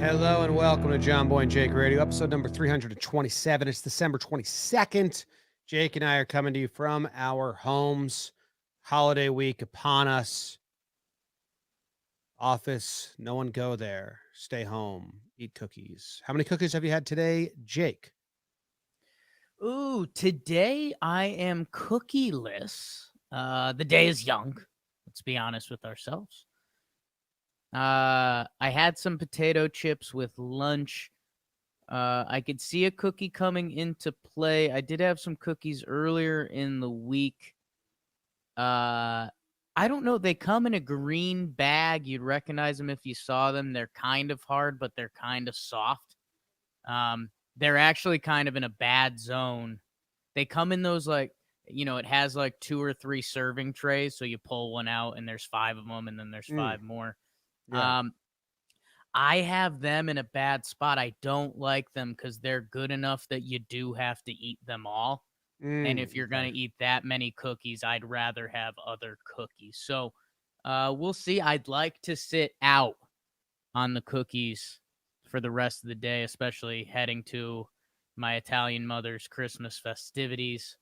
Hello and welcome to Jomboy and Jake Radio, episode number 327. It's December 22nd. Jake and I are coming to you from our homes. Holiday week upon us. Office, no one go there. Stay home. Eat cookies. How many cookies have you had today, Jake? Ooh, today I am cookieless. The day is young. Let's be honest with ourselves. I had some potato chips with lunch. I could see a cookie coming into play. I did have some cookies earlier in the week. I don't know. They come in a green bag. You'd recognize them if you saw them. They're kind of hard, but they're kind of soft. They're actually kind of in a bad zone. They come in those it has like 2 or 3 serving trays. So you pull one out and there's 5 of them and then there's 5 more. Yeah. I have them in a bad spot. I don't like them because they're good enough that you do have to eat them all. And if you're going to eat that many cookies, I'd rather have other cookies. So we'll see. I'd like to sit out on the cookies for the rest of the day, especially heading to my Italian mother's Christmas festivities,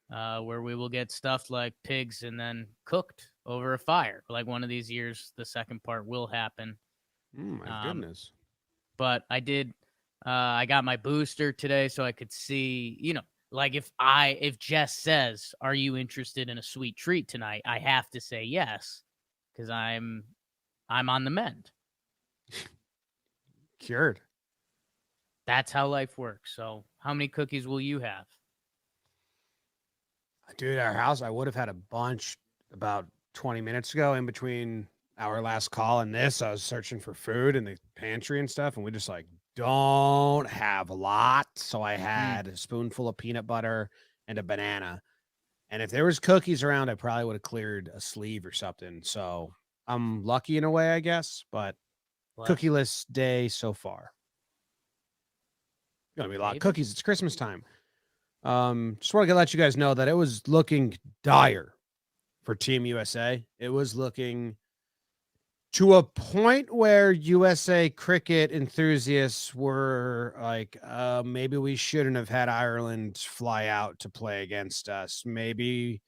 where we will get stuffed like pigs and then cooked over a fire. Like one of these years, the second part will happen. My goodness. But I got my booster today so I could see, like if Jess says, "Are you interested in a sweet treat tonight?" I have to say yes, because I'm on the mend. Cured. That's how life works. So how many cookies will you have? Dude, our house, I would have had a bunch about 20 minutes ago in between our last call and this. I was searching for food in the pantry and stuff, and we just don't have a lot. So I had a spoonful of peanut butter and a banana. And if there was cookies around, I probably would have cleared a sleeve or something. So I'm lucky in a way, I guess, but cookieless day so far. Gonna be a lot of cookies. It's Christmas time. Just want to let you guys know that it was looking dire for Team USA. It was looking to a point where USA cricket enthusiasts were like, maybe we shouldn't have had Ireland fly out to play against us. Maybe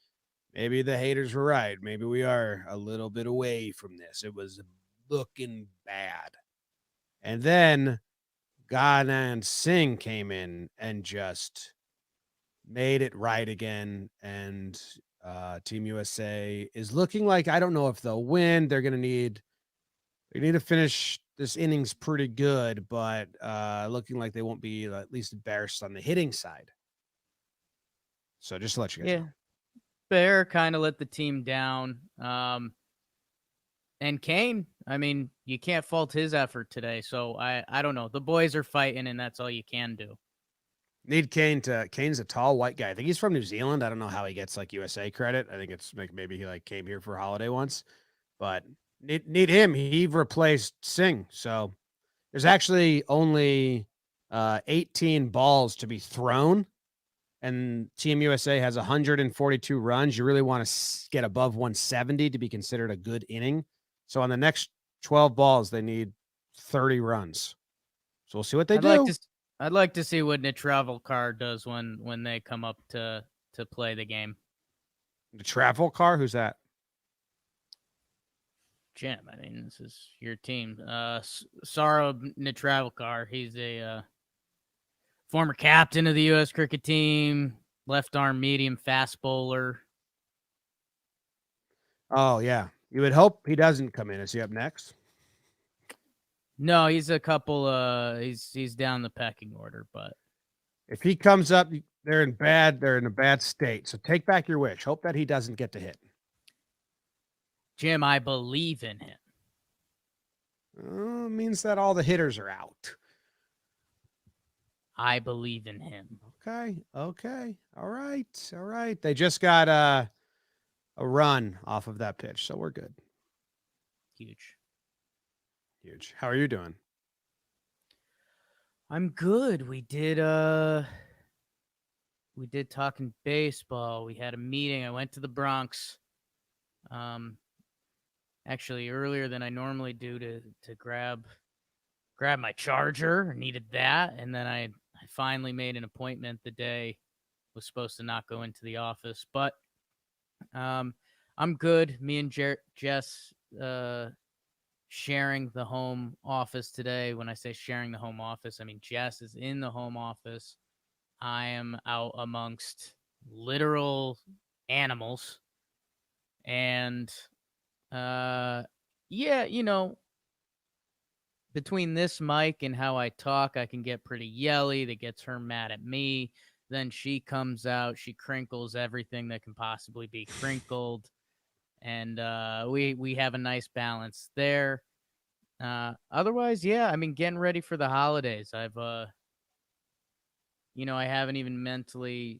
the haters were right. Maybe we are a little bit away from this. It was looking bad. And then Ghanan Singh came in and just made it right again. And Team USA is looking like, I don't know if they'll win. They need to finish this innings pretty good, but looking like they won't be at least embarrassed on the hitting side. So just to let you guys know. Bear kind of let the team down. And Kane, I mean, you can't fault his effort today. So I don't know. The boys are fighting, and that's all you can do. Need Kane's a tall white guy. I think he's from New Zealand. I don't know how he gets like USA credit. I think it's like maybe he came here for a holiday once, but need him. He replaced Singh. So there's actually only 18 balls to be thrown, and Team USA has 142 runs. You really want to get above 170 to be considered a good inning. So on the next 12 balls, they need 30 runs. So we'll see what they do. I'd like to see what the travel car does when they come up to play the game. The travel car? Who's that? Jim. I mean, this is your team. Saurabh Netravalkar. He's a former captain of the U.S. cricket team, left arm medium fast bowler. Oh, yeah. You would hope he doesn't come in. Is he up next? No, he's a couple. He's down the pecking order, but if he comes up, they're in a bad state. So take back your wish. Hope that he doesn't get to hit. Jim, I believe in him. Means that all the hitters are out. I believe in him. Okay. All right. They just got a run off of that pitch, so we're good. Huge. How are you doing? I'm good. We did talking baseball. We had a meeting. I went to the Bronx. Actually earlier than I normally do to grab grabbed my charger, needed that, and then I finally made an appointment the day was supposed to not go into the office. But I'm good. Me and Jess sharing the home office today. When I say sharing the home office, I mean Jess is in the home office. I am out amongst literal animals. And yeah, between this mic and how I talk, I can get pretty yelly. That gets her mad at me. Then she comes out, she crinkles everything that can possibly be crinkled. And we have a nice balance there. Otherwise, yeah, I mean, getting ready for the holidays. I've I haven't even mentally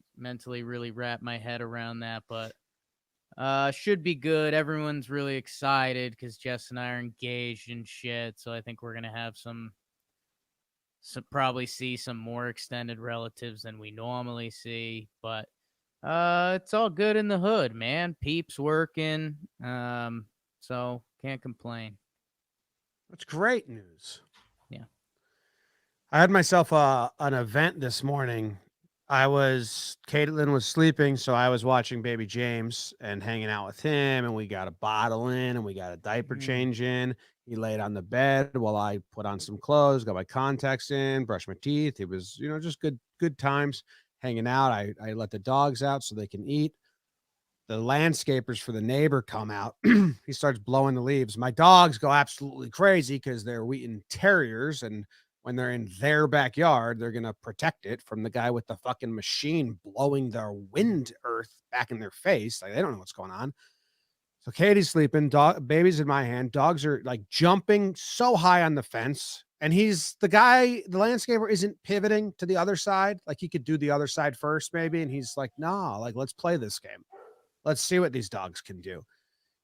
really wrapped my head around that, but should be good. Everyone's really excited because Jess and I are engaged and shit. So I think we're gonna have some probably see some more extended relatives than we normally see. But it's all good in the hood, man. Peeps working. So can't complain. That's great news. Yeah. I had myself an event this morning. Caitlin was sleeping, so I was watching baby James and hanging out with him, and we got a bottle in and we got a diaper change in. He laid on the bed while I put on some clothes, got my contacts in, brushed my teeth. It was, just good times hanging out. I let the dogs out so they can eat. The landscapers for the neighbor come out. He starts blowing the leaves. My dogs go absolutely crazy because they're Wheaton Terriers, and when they're in their backyard, they're going to protect it from the guy with the fucking machine blowing their wind earth back in their face. Like, they don't know what's going on. So Katie's sleeping, baby's in my hand. Dogs are like jumping so high on the fence. And the landscaper isn't pivoting to the other side. Like, he could do the other side first, maybe. And he's like, no, like, let's play this game. Let's see what these dogs can do.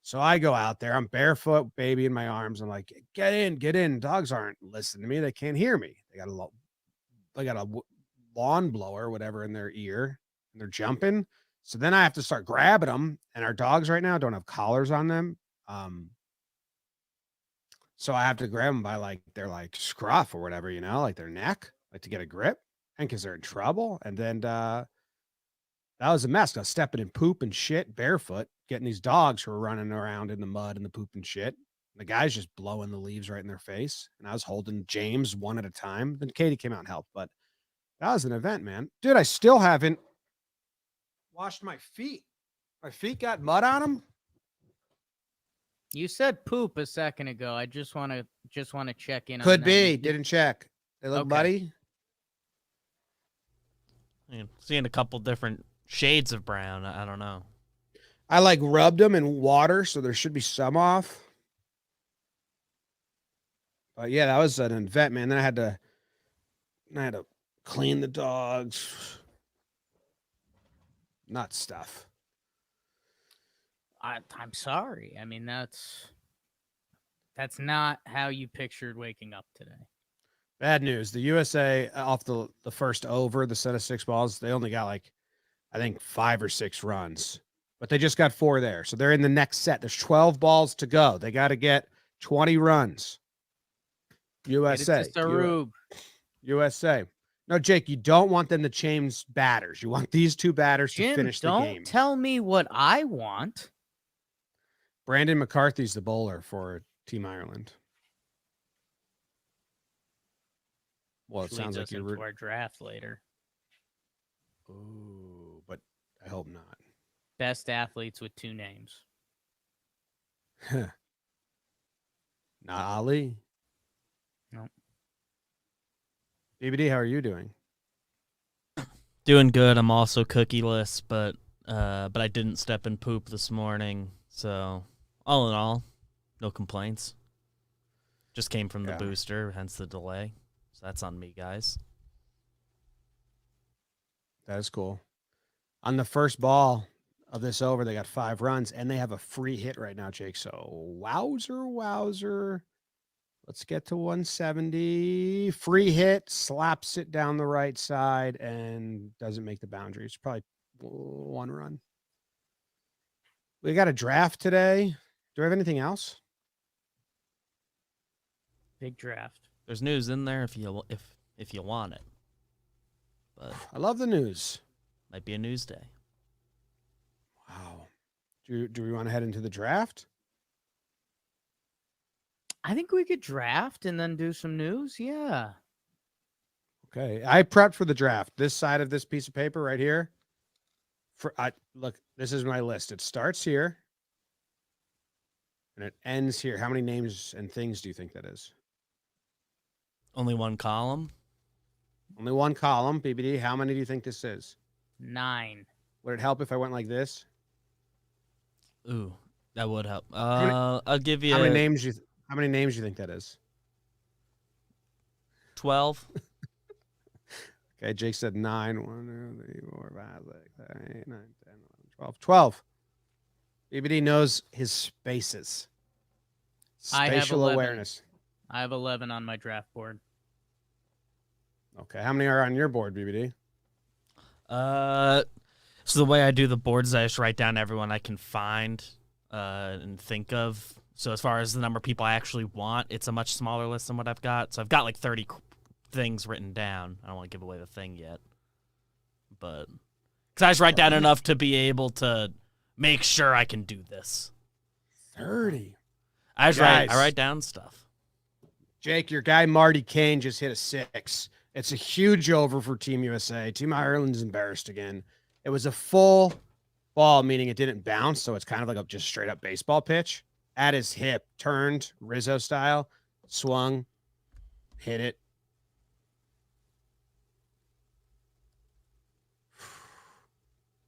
So I go out there. I'm barefoot, baby in my arms. I'm like, get in. Dogs aren't listening to me. They can't hear me. They got a lawn blower, whatever, in their ear, and they're jumping. So then I have to start grabbing them. And our dogs right now don't have collars on them. So I have to grab them by their scruff or whatever, like their neck, like to get a grip, and because they're in trouble. And then that was a mess. I was stepping in poop and shit barefoot, getting these dogs who were running around in the mud and the poop and shit. The guy's just blowing the leaves right in their face. And I was holding James one at a time. Then Katie came out and helped. But that was an event, man. Dude, I still haven't washed my feet. My feet got mud on them. You said poop a second ago. I just want to check in on Could that. be. Didn't check. They look muddy. Seeing a couple different shades of brown. I don't know. I rubbed them in water, so there should be some off. But yeah, that was an event, man. Then I had to clean the dogs. Nut stuff. I'm sorry. I mean, that's not how you pictured waking up today. Bad news. The USA off the first over, the set of 6 balls, they only got I think 5 or 6 runs, but they just got 4 there. So they're in the next set. There's 12 balls to go. They got to get 20 runs. USA. USA. No, Jake, you don't want them to change batters. You want these 2 batters to finish the game. Don't tell me what I want. Brandon McCarthy's the bowler for Team Ireland. Well, it sounds like you're our draft later. Ooh, but I hope not. Best athletes with 2 names. Not Ali. No. BBD, how are you doing? Doing good. I'm also cookieless, but I didn't step in poop this morning. So all in all, no complaints. Just came from the booster, hence the delay. So that's on me, guys. That is cool. On the first ball of this over, they got 5 runs, and they have a free hit right now, Jake. So wowzer. Let's get to 170. Free hit, slaps it down the right side, and doesn't make the boundary. It's probably 1 run. We got a draft today. Do we have anything else? Big draft. There's news in there if you want it. But I love the news. might be a news day. Wow. Do we want to head into the draft? I think we could draft and then do some news. Yeah. Okay. I prepped for the draft. This side of this piece of paper right here. Look, this is my list. It starts here and it ends here. How many names and things do you think that is? Only one column. Only one column. BBD, how many do you think this is? 9. Would it help if I went like this? Ooh, that would help. many- I'll give you How many names do you think that is? 12. Okay, Jake said 9. 1, 2, 3, 4, 5, 6, 7, 8, 9, 10, 11, 12. 12. BBD knows his spaces. I have Spatial 11. awareness. I have 11 on my draft board. Okay, how many are on your board, BBD? So the way I do the boards, I just write down everyone I can find and think of. So as far as the number of people I actually want, it's a much smaller list than what I've got. So I've got like 30 things written down. I don't want to give away the thing yet, but because I just write down enough to be able to make sure I can do this. 30. I Guys. write down stuff. Jake, your guy Marty Kane just hit a 6. It's a huge over for Team USA. Team Ireland's embarrassed again. It was a full ball, meaning it didn't bounce, so it's kind of like a just straight up baseball pitch. At his hip, turned Rizzo style, swung, hit it.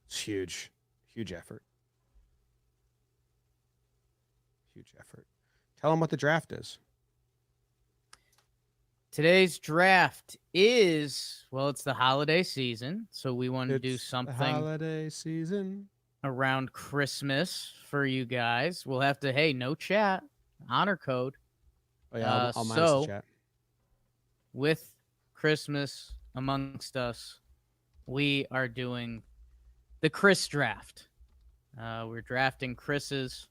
It's huge. Huge effort. Huge effort. Tell him what the draft is. Today's draft is, well, it's the holiday season, so we want to do It's the something holiday season. around Christmas for you guys. We'll have to, hey, no chat, honor code. Oh yeah, I'll minus so- the chat. With Christmas amongst us, we are doing the Chris draft. We're drafting Chris's.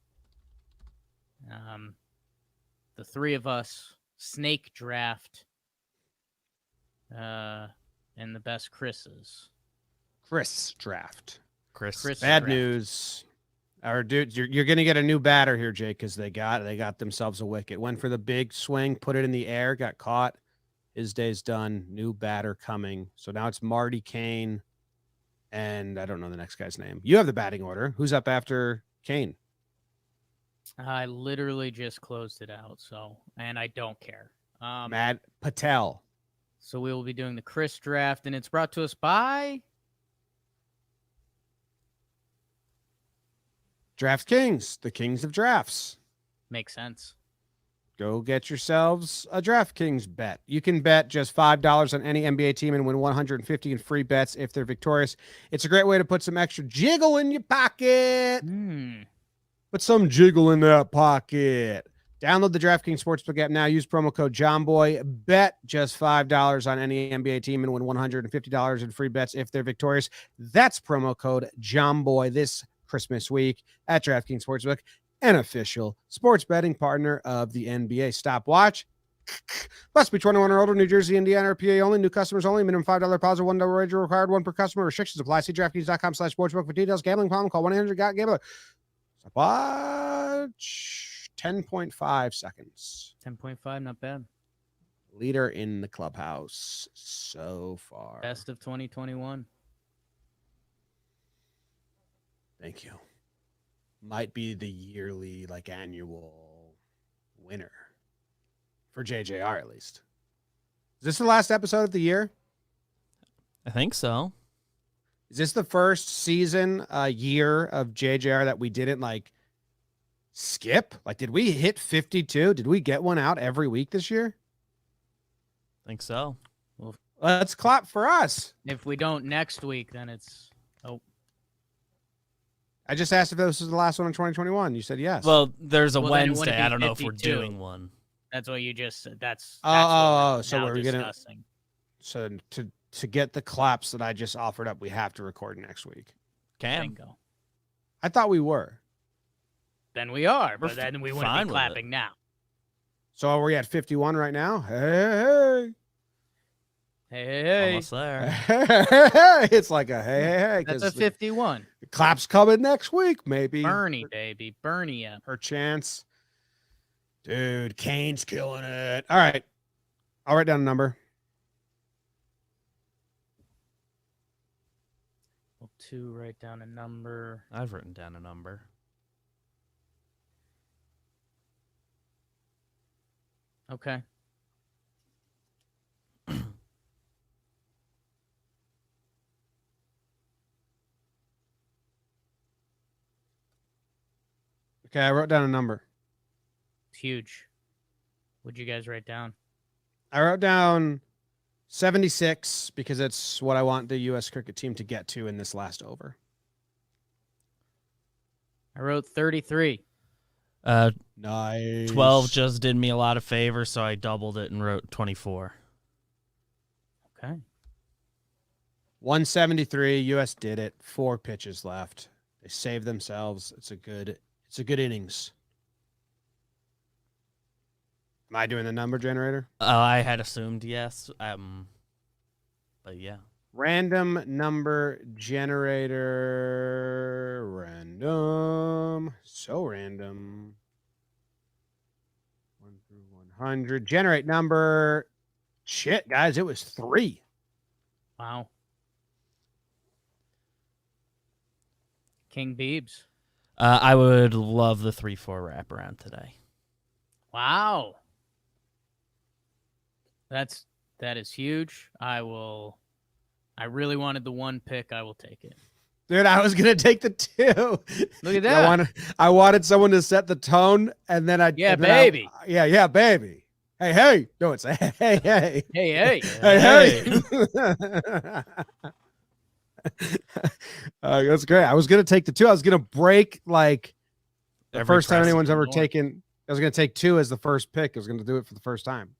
The 3 of us snake draft. And the best Chris's. Chris draft. Chris. Bad draft. news. Or dude, you're gonna get a new batter here, Jake, because they got themselves a wicket. Went for the big swing, put it in the air, got caught. His day's done. New batter coming. So now it's Marty Kane, and I don't know the next guy's name. You have the batting order. Who's up after Kane? I literally just closed it out, and I don't care. Matt Patel. So we will be doing the Chris draft, and it's brought to us by DraftKings, the kings of drafts. Makes sense. Go get yourselves a DraftKings bet. You can bet just $5 on any NBA team and win $150 in free bets if they're victorious. It's a great way to put some extra jiggle in your pocket. Put some jiggle in that pocket. Download the DraftKings Sportsbook app now. Use promo code Jomboy. Bet just $5 on any NBA team and win $150 in free bets if they're victorious. That's promo code Jomboy this Christmas week at DraftKings Sportsbook, an official sports betting partner of the NBA. Stopwatch. Must be 21 or older. New Jersey, Indiana, or PA only. New customers only. Minimum $5 deposit. $1 wager required. 1 per customer. Restrictions apply. See DraftKings.com/sportsbook for details. Gambling problem? Call 1-800-GOT-GAMBLER. Stopwatch. 10.5 seconds. 10.5, not bad. Leader in the clubhouse so far. Best of 2021. Thank you. Might be the yearly, annual winner for JJR, at least. Is this the last episode of the year? I think so. Is this the first season, year of JJR that we didn't skip? Did we hit 52? Did we get one out every week this year? I think so. Let's clap for us. If we don't next week, then it's I just asked if this was the last one in 2021. You said yes. Well, there's a Well, then it wouldn't Wednesday. be I don't know if we're 52. doing one. that's what you just said. That's Oh, what so now we're gonna- discussing. so to get the claps that I just offered up, we have to record next week. Can. Bingo. I thought we were. Then we are, but We're then we fine wouldn't be with it. clapping now. So are we at 51 right now? Hey, Hey. Almost there. hey. It's like a hey. That's a 51. The clap's coming next week, maybe. Bernie, baby. Bernie up. Her chance. Dude, Kane's killing it. All right. I'll write down a number. Well, 2, write down a number. I've written down a number. Okay. Okay, I wrote down a number. It's huge. What'd you guys write down? I wrote down 76 because it's what I want the U.S. cricket team to get to in this last over. I wrote 33. Nice. 12 just did me a lot of favors, so I doubled it and wrote 24. Okay. 173. U.S. did it. 4 pitches left. They saved themselves. It's a good innings. Am I doing the number generator? I had assumed yes. But yeah. Random number generator. Random. So random. 1 through 100. Generate number. Shit, guys, it was 3. Wow. King Beebs. I would love the 3-4 wraparound today. Wow. That is huge. I really wanted the 1 pick. I will take it. Dude, I was gonna take the 2. Look at that. I wanted someone to set the tone, and then I Yeah, and then baby. Yeah, baby. Hey. No, it's hey. Hey. Hey. That's great. I was gonna take the 2. I was gonna break like the Every first time anyone's ever precedent. taken. I was gonna take 2 as the first pick. I was gonna do it for the first time.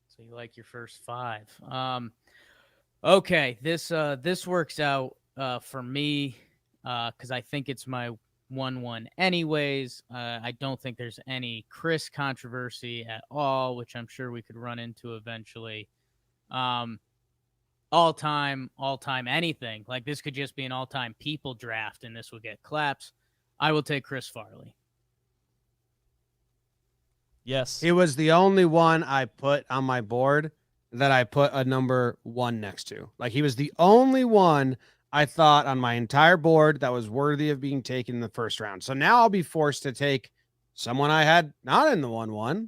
So you like your first 5. Okay, this works out for me because I think it's my 1-1 anyways. I don't think there's any Chris controversy at all, which I'm sure we could run into eventually. All-time anything. Like this could just be an all-time people draft and this would get claps. I will take Chris Farley. Yes. He was the only one I put on my board that I put a number 1 next to. Like he was the only one I thought on my entire board that was worthy of being taken in the first round. So now I'll be forced to take someone I had not in the 1-1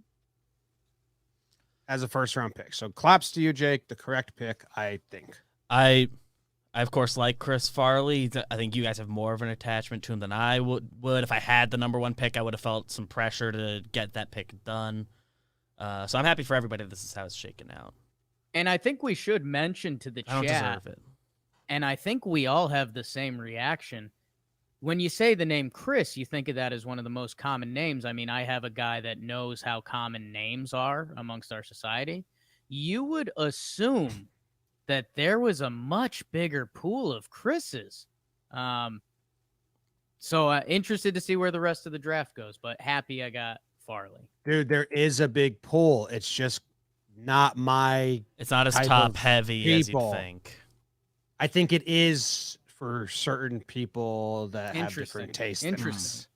as a first round pick. So claps to you, Jake. The correct pick, I think. I of course like Chris Farley. I think you guys have more of an attachment to him than I would. If I had the number 1 pick, I would have felt some pressure to get that pick done. So I'm happy for everybody. This is how it's shaken out. And I think we should mention to the I don't chat, deserve it. and I think we all have the same reaction. When you say the name Chris, you think of that as one of the most common names. I mean, I have a guy that knows how common names are amongst our society. You would assume that there was a much bigger pool of Chris's. So interested to see where the rest of the draft goes, but happy I got Farley. Dude, there is a big pool. It's just not my. It's not as type top of heavy as people. you'd think. I think it is for certain people that have Interesting. different tastes. than Interesting. us.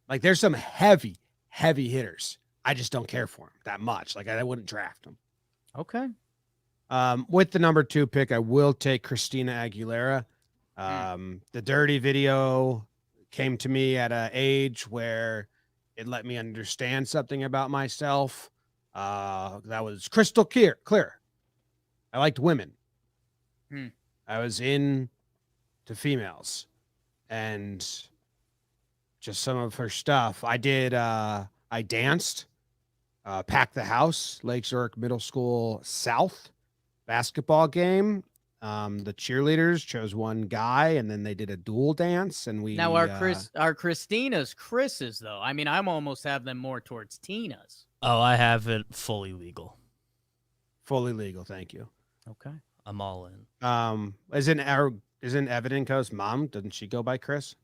Like there's some heavy hitters. I just don't care for them that much. Like I wouldn't draft them. Okay. With the number 2 pick, I will take Christina Aguilera. The Dirty video came to me at an age where it let me understand something about myself. That was crystal clear. I liked women. I was in to females, and just some of her stuff. I did. I danced, packed the house, Lake Zurich Middle School South basketball game. The cheerleaders chose one guy, and then they did a dual dance, and we Now our Christina's Chris's though. I mean, I'm almost have them more towards Tina's. Oh, I have it fully legal. fully legal. Thank you. Okay. I'm all in. Isn't Evidenco's mom? Doesn't she go by Chris?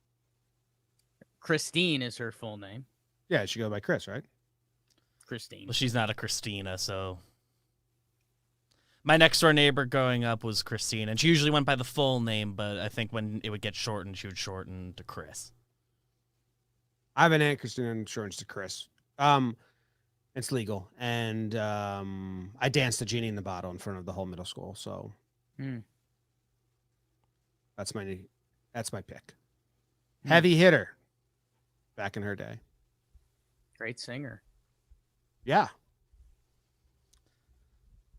Christine is her full name. Yeah, she go by Chris, right? Christine. Well, she's not a Christina, so. My next door neighbor growing up was Christine, and she usually went by the full name, but I think when it would get shortened, she would shorten to Chris. I have an Aunt Christina insurance to Chris. It's legal, and I danced the genie in the bottle in front of the whole middle school. So that's my pick. Heavy hitter. Back in her day. Great singer. Yeah.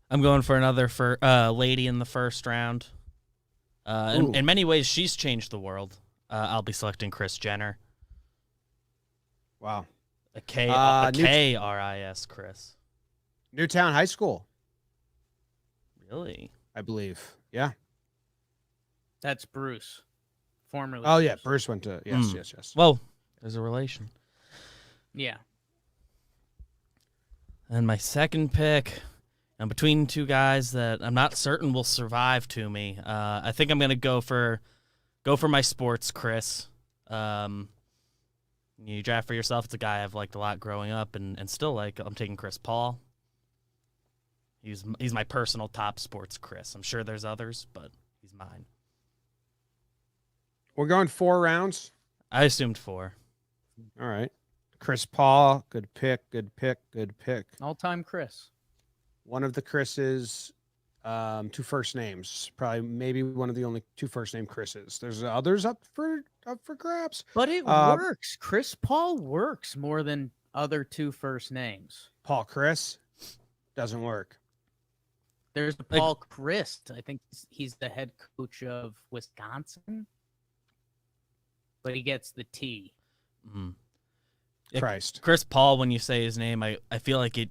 I'm going for another lady in the first round. In many ways, she's changed the world. I'll be selecting Kris Jenner. Wow. A K-R-I-S, Chris. Newtown High School, Really? I believe. Yeah. That's Bruce. Formerly. Oh, yeah. Bruce went to, yes. Well, there's a relation. Yeah. And my second pick, I'm between two guys that I'm not certain will survive to me. I think I'm going to go for my sports, Chris. You draft for yourself. It's a guy I've liked a lot growing up and still like. I'm taking Chris Paul. He's my personal top sports Chris. I'm sure there's others, but he's mine. We're going 4 rounds. I assumed 4. All right. Chris Paul, good pick. All-time Chris. One of the Chris's, 2 first names. Probably maybe one of the only 2 first name Chris's. There's others up for grabs. But it works. Chris Paul works more than other 2 first names. Paul Chris doesn't work. There's the Paul Christ. I think he's the head coach of Wisconsin. But he gets the T. Mm. Christ. Chris Paul, when you say his name, I feel like it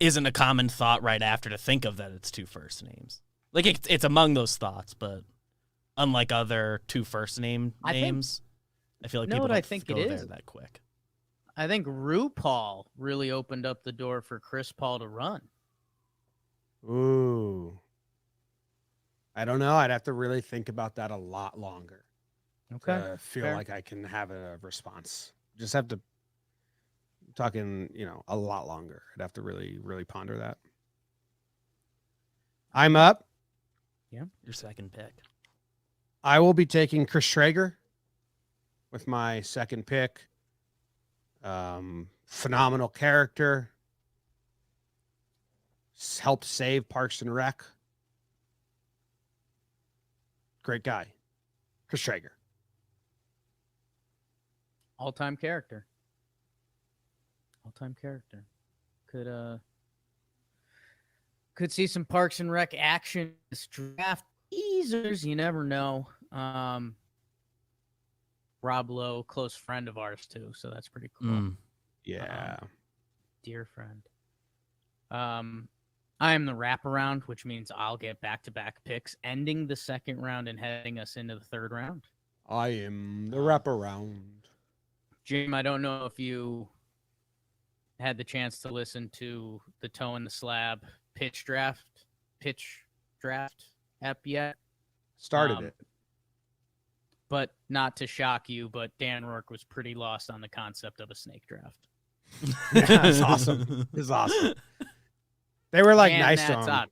isn't a common thought right after to think of that it's 2 first names. Like it's among those thoughts, but unlike other 2 first names, I feel like people don't go there that quick. I think RuPaul really opened up the door for Chris Paul to run. Ooh. I don't know. I'd have to really think about that a lot longer. Okay. To feel like I can have a response. Just have to talking, a lot longer. I'd have to really, really ponder that. I'm up. Yeah. Your second pick. I will be taking Chris Traeger with my second pick. Phenomenal character. Helped save Parks and Rec. Great guy. Chris Traeger. All-time character. Could see some Parks and Rec action this draft. Teasers, you never know. Rob Lowe, close friend of ours too, so that's pretty cool. Yeah. Dear friend. I am the wraparound, which means I'll get back-to-back picks, ending the second round and heading us into the third round. I am the wraparound. Jim, I don't know if you had the chance to listen to the Toe in the Slab pitch draft app yet. Started it. But not to shock you, but Dan Rourke was pretty lost on the concept of a snake draft. Yeah, it's awesome. It's awesome. They were like nice to him.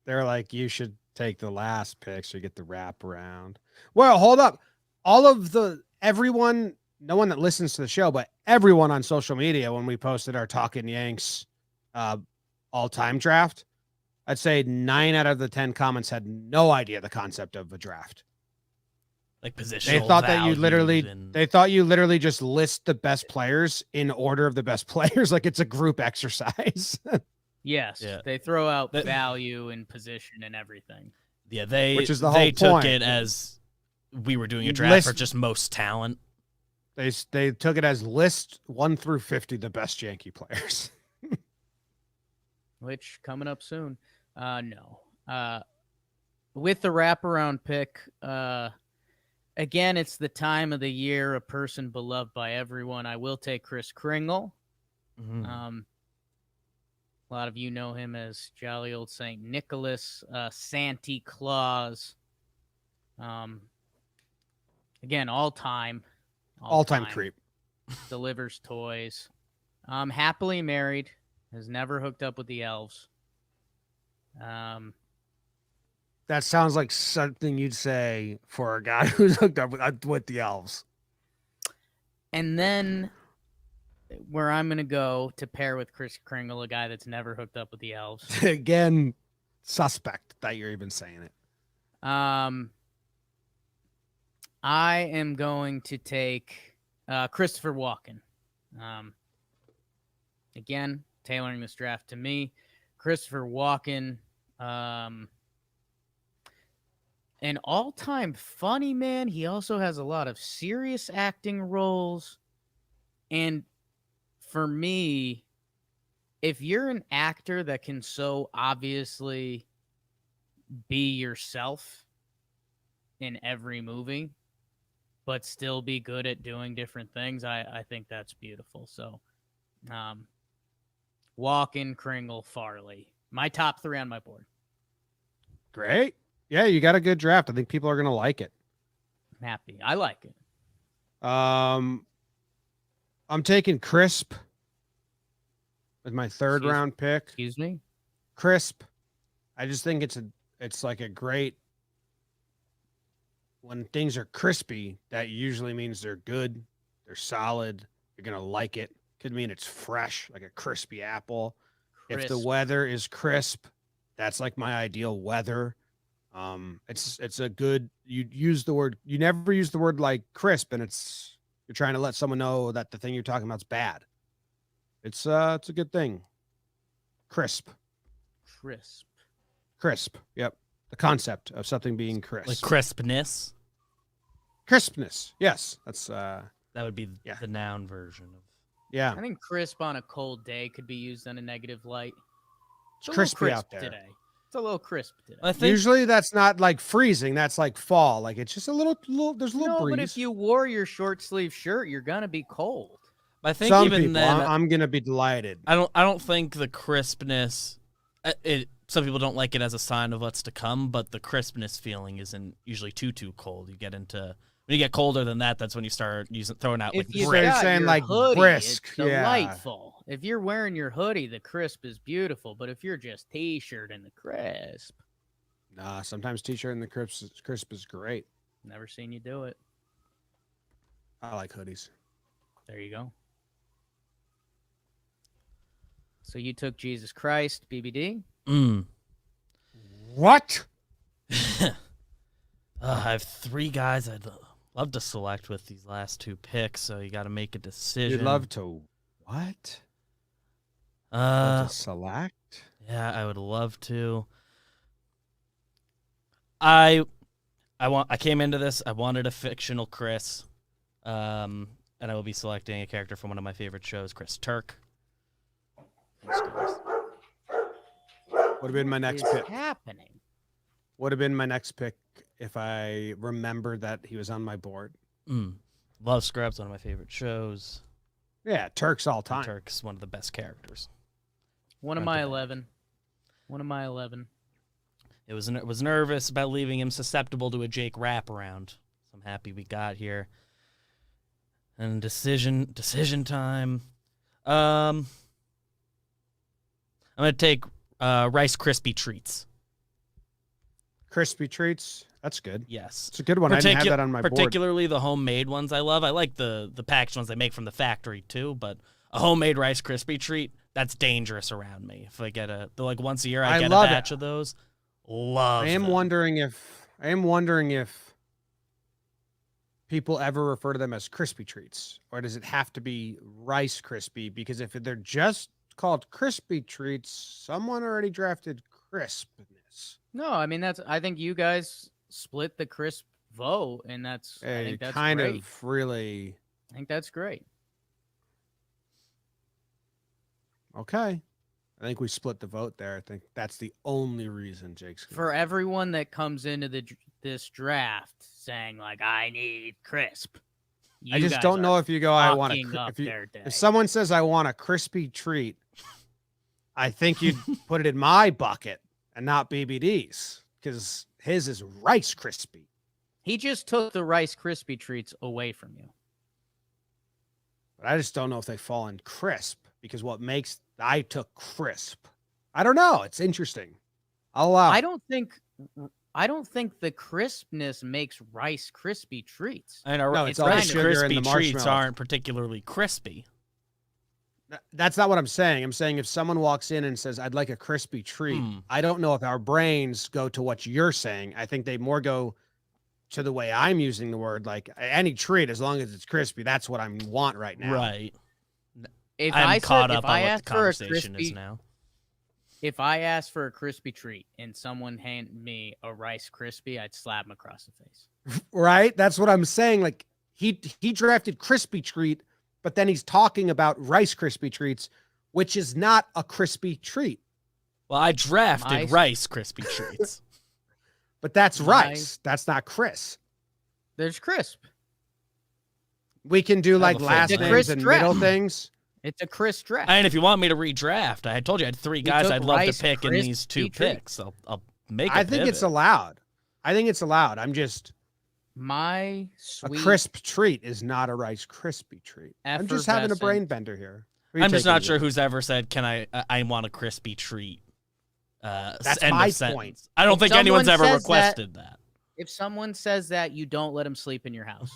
They were like, you should take the last pick so you get the wraparound. Well, hold up. Everyone, no one that listens to the show, but everyone on social media, when we posted our Talkin' Yanks all-time draft, I'd say 9 out of the 10 comments had no idea the concept of a draft. Like positional. They thought that they thought you literally just list the best players in order of the best players, like it's a group exercise. Yes, yeah. They throw out value and position and everything. Yeah, which is the whole took point. It as we were doing a draft for just most talent. They took it as list 1 through 50 the best Yankee players. Which coming up soon. No. With the wraparound pick, again, it's the time of the year, a person beloved by everyone. I will take Kris Kringle. Mm-hmm. A lot of you know him as jolly old St. Nicholas, Santa Claus. Again, all-time creep. Delivers toys. Happily married. has never hooked up with the elves. That sounds like something you'd say for a guy who's hooked up with the elves. And then where I'm going to go to pair with Kris Kringle, a guy that's never hooked up with the elves. Again, suspect that you're even saying it. I am going to take Christopher Walken. Again, tailoring this draft to me. Christopher Walken, an all-time funny man. He also has a lot of serious acting roles. And for me, if you're an actor that can so obviously be yourself in every movie, but still be good at doing different things, I think that's beautiful. So, Walken, Kringle, Farley. My top 3 on my board. Great. Yeah, you got a good draft. I think people are going to like it. I'm happy. I like it. I'm taking Crisp with my third round pick. Excuse me? Crisp. I just think it's like a great, when things are crispy, that usually means they're good, they're solid, you're going to like it. Could mean it's fresh, like a crispy apple. If the Crisp. weather is crisp, that's like my ideal weather. It's a good, you never use the word like crisp, and you're trying to let someone know that the thing you're talking about is bad. It's a good thing. Crisp. Yep. The concept of something being crisp. Like crispness. Crispness. Yes. That's That would be the noun version of. Yeah. I think crisp on a cold day could be used in a negative light. It's crispy crisp out there today. It's a little crisp today. I think usually that's not like freezing. That's like fall. Like it's just a little there's a little breeze. But if you wore your short sleeve shirt, you're gonna be cold. I think some even people, then, I'm gonna be delighted. I don't think the crispness. Some people don't like it as a sign of what's to come, but the crispness feeling isn't usually too cold. You get into when you get colder than that. That's when you start throwing out like If you brisk. got saying your like hoodie, brisk, it's yeah. delightful. If you're wearing your hoodie, the crisp is beautiful. But if you're just t-shirt and the crisp, Nah, sometimes t-shirt and the crisp is great. never seen you do it. I like hoodies. There you go. So you took Jesus Christ, BBD. What? I have 3 guys I'd love to select with these last 2 picks, so you got to make a decision. You'd love to what? To select? Yeah, I would love to. I came into this. I wanted a fictional Chris, and I will be selecting a character from one of my favorite shows, Chris Turk. Would have been my next pick. Happening. Would have been my next pick if I remembered that he was on my board. Love Scrubs, one of my favorite shows. Yeah, Turk's all time. Turk's one of the best characters. One of my 11. It was nervous about leaving him susceptible to a Jake wraparound. So I'm happy we got here. And decision time. I'm gonna take Rice Krispie treats. Crispy treats. That's good. Yes, It's a good one. I didn't have that on my board. Particularly the homemade ones I love. I like the packaged ones they make from the factory too, but a homemade Rice Krispie treat, that's dangerous around me. If I get like once a year I get a batch of those. Love I am them. wondering if people ever refer to them as crispy treats, or does it have to be Rice Krispie? Because if they're just called crispy treats, someone already drafted crispness. No, I mean I think you guys split the crisp vote, and I think that's kind great. of really I think that's great. okay. I think we split the vote there. I think that's the only reason Jake's For everyone that comes into this draft saying like I need crisp, I just don't know if you go I want if someone says I want a crispy treat, I think you'd put it in my bucket and not BBD's, because his is Rice Krispie. He just took the Rice Krispie treats away from you. But I just don't know if they fall in crisp, because what makes I took crisp. I don't know. It's interesting. I'll allow. I don't think the crispness makes Rice Krispie treats. And No, it's it's all the Rice sugar and Krispie the treats marshmallow. aren't particularly crispy. That's not what I'm saying. I'm saying if someone walks in and says, I'd like a crispy treat, I don't know if our brains go to what you're saying. I think they more go to the way I'm using the word, like any treat, as long as it's crispy, that's what I want right now. Right. If I'm I caught said, up if on I what the asked for a conversation is crispy, now. if I asked for a crispy treat and someone handed me a Rice Krispie, I'd slap him across the face. Right? That's what I'm saying. Like he drafted crispy treat, but then he's talking about Rice Krispie treats, which is not a crispy treat. Well, I drafted Rice Krispie treats. But that's rice. That's not crisp. There's crisp. We can do like a last favorite. names and Crisp middle draft. things. It's a crisp draft. And if you want me to redraft, I told you I had 3 guys took I'd love to Rice pick in these 2 Krispie treat. picks. I'll make. I think it's allowed. I'm just My a sweet crisp treat is not a Rice Krispie treat. I'm just having a effervescent- brain bender here. Who are you I'm just taking not here? sure who's ever said, "Can I want a crispy treat?" That's end of my sentence. point. I don't If think anyone's someone ever says that- requested that. If someone says that, you don't let them sleep in your house.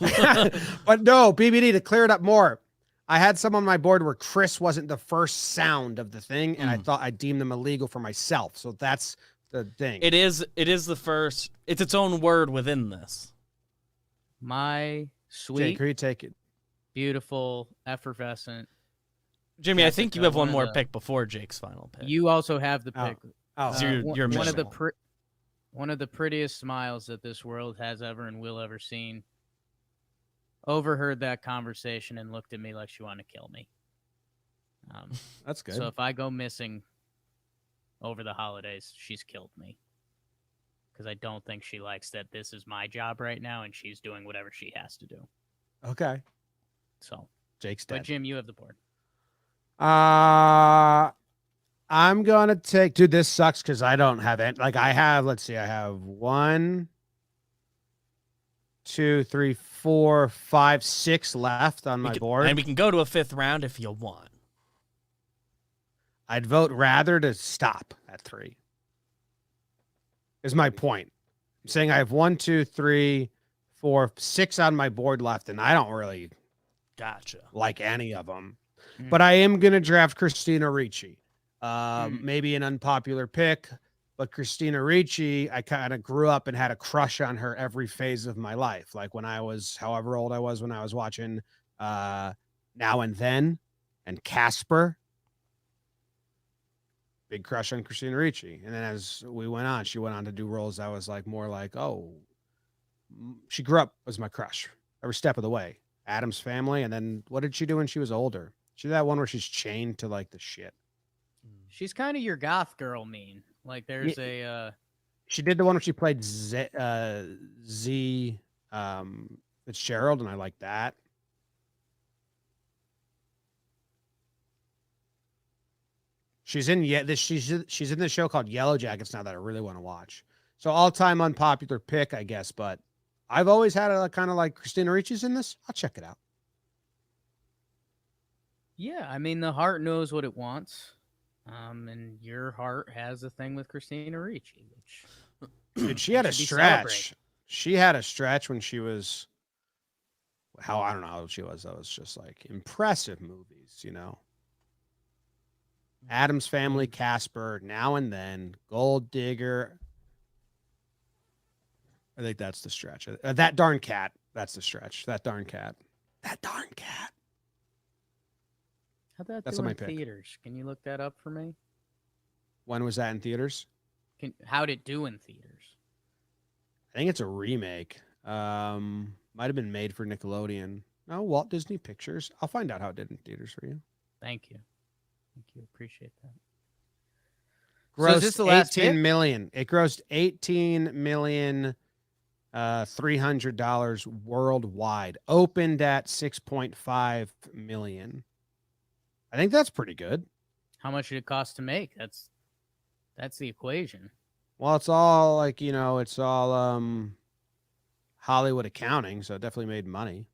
But no, BBD, to clear it up more, I had some on my board where Chris wasn't the first sound of the thing, and I thought I deemed them illegal for myself. So that's the thing. It is the first. It's its own word within this. My sweet, Jake, who you taking? beautiful, effervescent. Jimmy, I think you Jessica, have one one of more the- pick before Jake's final pick. You also have the Oh. pick. Oh, So you're one of missing the one of the prettiest smiles that this world has ever and will ever seen. Overheard that conversation and looked at me like she wanted to kill me. that's good. So if I go missing over the holidays, she's killed me. Because I don't think she likes that this is my job right now and she's doing whatever she has to do. Okay. So, Jake's but dead. Jim, you have the board. I'm gonna take. Dude, this sucks because I don't have it. Like I have. Let's see. I have 1, 2, 3, 4, 5, 6 left on my board. And we can go to a 5th round if you want. I'd vote rather to stop at 3. Is my point. I'm saying I have 1, 2, 3, 4, 6 on my board left, and I don't really Gotcha. like any of them. Mm. But I am gonna draft Christina Ricci. Maybe an unpopular pick, but Christina Ricci, I kind of grew up and had a crush on her every phase of my life. Like when I was, however old I was when I was watching Now and Then and Casper. Big crush on Christina Ricci. And then as we went on, she went on to do roles that was like more like, oh, she grew up as my crush every step of the way. Adam's Family. And then what did she do when she was older? She did that one where she's chained to like the shit. She's kind of your goth girl mean. Like there's She did the one where she played Z Fitzgerald, and I like that. She's in she's in this show called Yellow Jackets now that I really want to watch. So all-time unpopular pick, I guess, but I've always had a kind of like Christina Ricci's in this. I'll check it out. Yeah, I mean the heart knows what it wants. And your heart has a thing with Christina Ricci, which Dude, she had a should be stretch. celebrated. She had a stretch when she was I don't know how old she was. That was just like impressive movies, you know. Adam's Family, Casper, Now and Then, Gold Digger. I think that's the stretch. That darn cat. That's the stretch. That darn cat. That darn cat. How'd that That's do on my in pick. theaters? Can you look that up for me? When was that in theaters? How'd it do in theaters? I think it's a remake. Might have been made for Nickelodeon. No, Walt Disney Pictures. I'll find out how it did in theaters for you. Thank you. Thank you. Appreciate that. Grossed So is this the last 18 pick? million. It grossed $18,300 worldwide. Opened at 6.5 million. I think that's pretty good. How much did it cost to make? That's the equation. Well, it's all like, you know, it's all Hollywood accounting, so it definitely made money.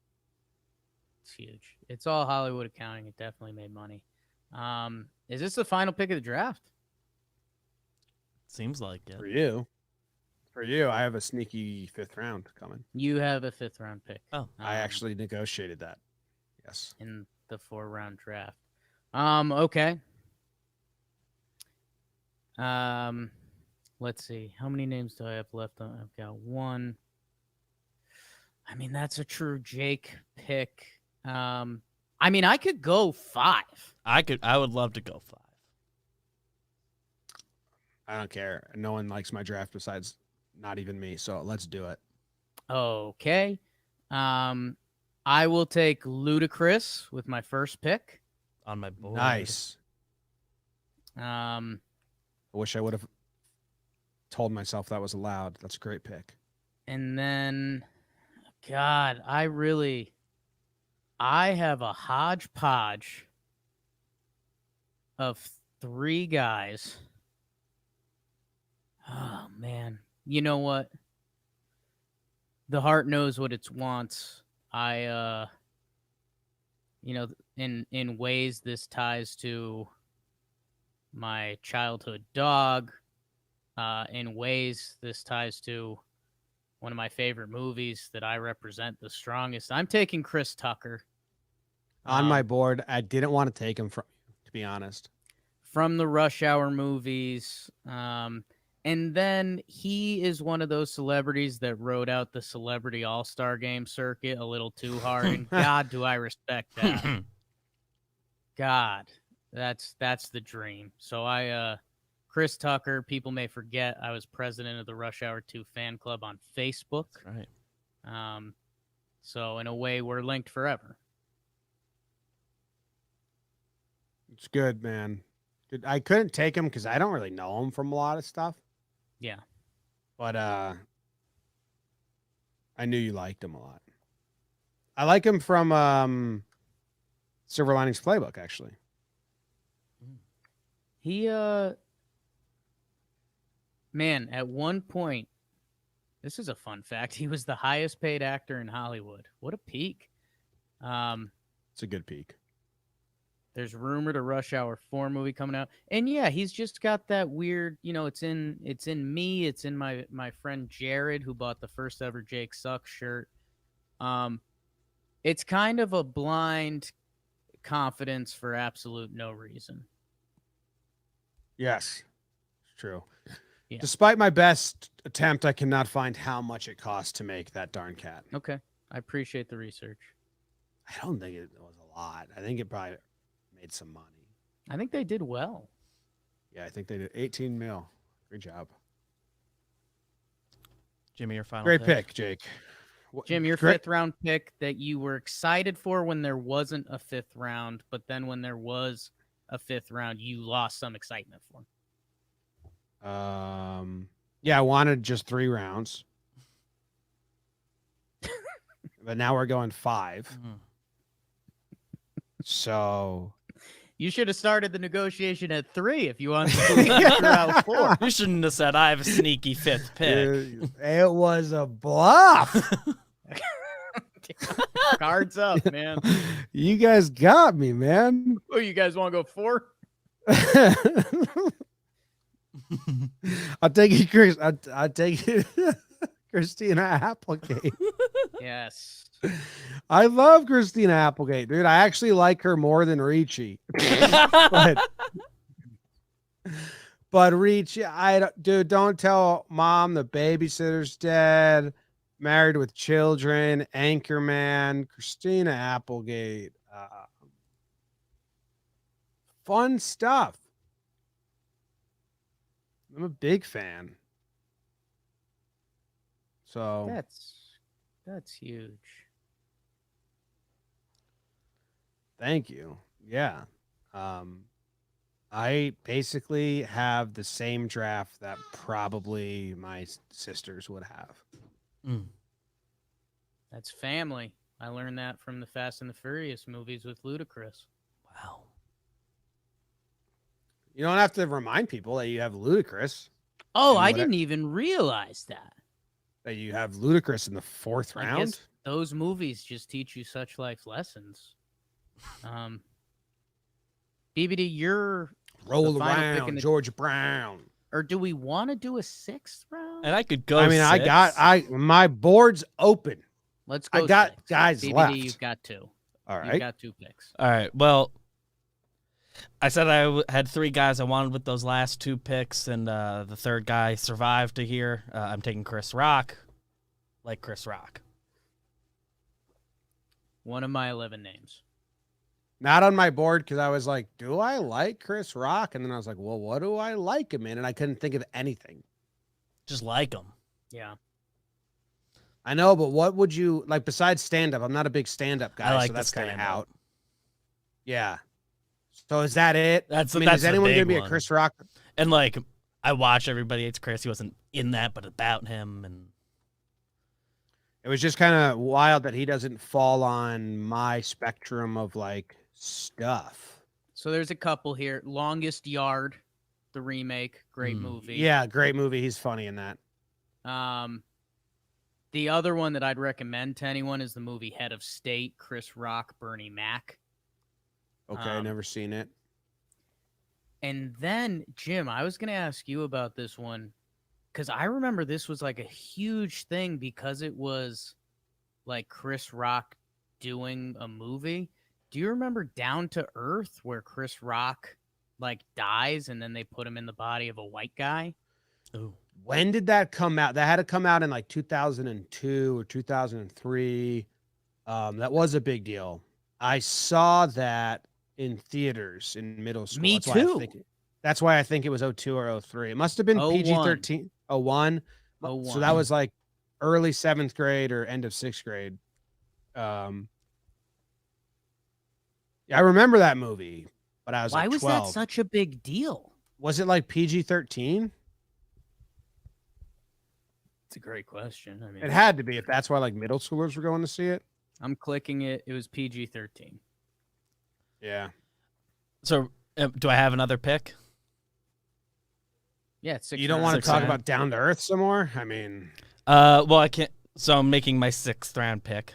It's huge. It's all Hollywood accounting. It definitely made money. Is this the final pick of the draft? Seems like it. For you, I have a sneaky 5th round coming. You have a 5th round pick. Oh, I actually negotiated that. Yes. In the 4-round draft. Okay. Let's see. How many names do I have left? I've got 1. I mean, that's a true Jake pick. I mean, I could go 5. I would love to go 5. I don't care. No one likes my draft besides not even me. So let's do it. Okay. I will take Ludacris with my first pick. On my board. Nice. Um, I wish I would have told myself that was allowed. That's a great pick. and then, God, I have a hodgepodge of 3 guys. Oh, man. You know what? The heart knows what it wants. In ways this ties to my childhood dog. In ways this ties to one of my favorite movies that I represent the strongest. I'm taking Chris Tucker. On my board, I didn't want to take him from you, to be honest. From the Rush Hour movies. And then he is one of those celebrities that rode out the Celebrity All-Star Game circuit a little too hard. And God, do I respect that. God, that's the dream. So Chris Tucker, people may forget I was president of the Rush Hour 2 fan club on Facebook. That's right. So in a way, we're linked forever. It's good, man. Good. I couldn't take him because I don't really know him from a lot of stuff. Yeah. But I knew you liked him a lot. I like him from Silver Linings Playbook, actually. He, man, at one point, this is a fun fact. He was the highest paid actor in Hollywood. What a peak. It's a good peak. There's rumored a Rush Hour 4 movie coming out. And yeah, he's just got that weird, it's in me, it's in my friend Jared, who bought the first ever Jake Sucks shirt. It's kind of a blind confidence for absolute no reason. Yes, it's true. Yeah. Despite my best attempt, I cannot find how much it costs to make that darn cat. Okay. I appreciate the research. I don't think it was a lot. I think it probably made some money. I think they did well. Yeah, I think they did 18 mil. Great job. Jimmy, your final Great pick, Jake. Jim, your Great- 5th round pick that you were excited for when there wasn't a 5th round, but then when there was a 5th round, you lost some excitement for. Yeah, I wanted just 3 rounds. But now we're going 5. Mhm. So You should have started the negotiation at 3 if you wanted to figure out 4. You shouldn't have said I have a sneaky 5th pick. it was a bluff. Cards up, man. You guys got me, man. Oh, you guys want to go 4? I'll take it, Chris. I'll take it, Christina Applegate. Yes. I love Christina Applegate, dude. I actually like her more than Ricci. but Ricci, dude, don't tell mom the babysitter's dead. Married with Children, Anchorman, Christina Applegate. Fun stuff. I'm a big fan. So That's huge. Thank you. Yeah. I basically have the same draft that probably my sisters would have. Mm. That's family. I learned that from the Fast and the Furious movies with Ludacris. Wow. You don't have to remind people that you have Ludacris. Oh, And I what I- didn't even realize that. That you have Ludacris in the 4th I round. guess those movies just teach you such life lessons. BBD, your Roll final pick around, in the- Georgia Brown. Or do we want to do a 6th round? And I could go. I mean, my board's open. Let's go. I got 6. guys BBD, left. You've got 2. All You've right. got 2 picks. All right. Well, I said I had 3 guys I wanted with those last 2 picks, and the third guy survived to here. I'm taking Chris Rock. Like Chris Rock. One of my 11 names. Not on my board because I was like, do I like Chris Rock? And then I was like, well, what do I like him in? And I couldn't think of anything. Just like him. Yeah. I know, but what would you like besides stand up? I'm not a big stand up guy, I like so the that's kind of stand-up. out. Yeah. So is that it? That's I mean, that's is the anyone big gonna be one. a Chris Rock? And like, I watch Everybody Hates Chris. He wasn't in that, but about him. And It was just kind of wild that he doesn't fall on my spectrum of like stuff. So there's a couple here. Longest Yard, the remake, great movie. Yeah, great movie. He's funny in that. The other one that I'd recommend to anyone is the movie Head of State, Chris Rock, Bernie Mac. Okay, never seen it. And then, Jim, I was going to ask you about this one because I remember this was like a huge thing because it was like Chris Rock doing a movie. Do you remember Down to Earth where Chris Rock like dies and then they put him in the body of a white guy? ooh, When did that come out? That had to come out in like 2002 or 2003. That was a big deal. I saw that in theaters in middle school. Me too. That's why I think it was 02 or 03. It must have been 01. PG-13. 01. So 01. that was like early 7th grade or end of 6th grade. Yeah, I remember that movie, but I was Why like was 12. that such a big deal? Was it like PG-13? It's a great question. I mean, It had to be if that's why like middle schoolers were going to see it. I'm clicking it. It was PG-13. Yeah. so do I have another pick? Yeah, it's 6 You don't rounds. want to Sixth talk round. about Down to Earth some more? I mean, Well, I can't. So I'm making my 6th round pick.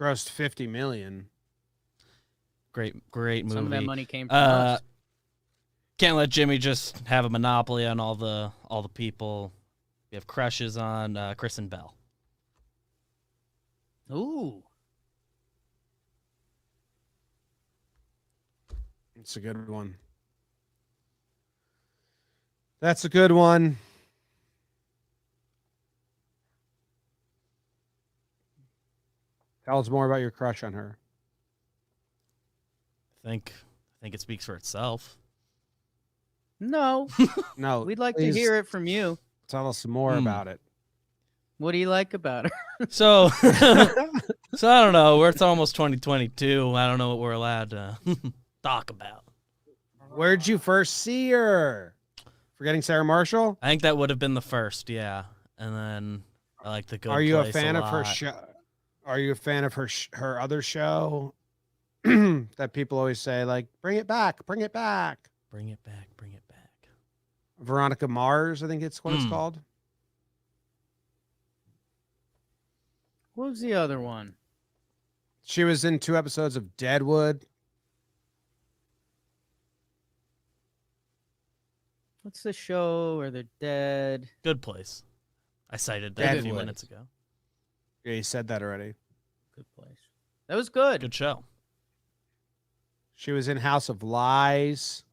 grossed 50 million. Great movie. Some of that money came from us. Can't let Jimmy just have a monopoly on all the people we have crushes on. Chris and Bell. Ooh. It's a good one. That's a good one. Tell us more about your crush on her. I think it speaks for itself. No, No, we'd like please to hear it from you. Tell us more about it. What do you like about her? So, so I don't know. It's almost 2022. I don't know what we're allowed to talk about. Where'd you first see her? Forgetting Sarah Marshall? I think that would have been the first, yeah. And then I like the Good Are you a Place fan of her lot. show? Are you a fan of her other show that people always say like, bring it back, bring it back? Bring it back, bring it back. Veronica Mars, I think it's what it's called. What was the other one? She was in 2 episodes of Deadwood. What's the show where they're dead? Good Place. I cited that a few Deadwood. minutes ago. Yeah, you said that already. Good place. That was good. Good show. She was in House of Lies,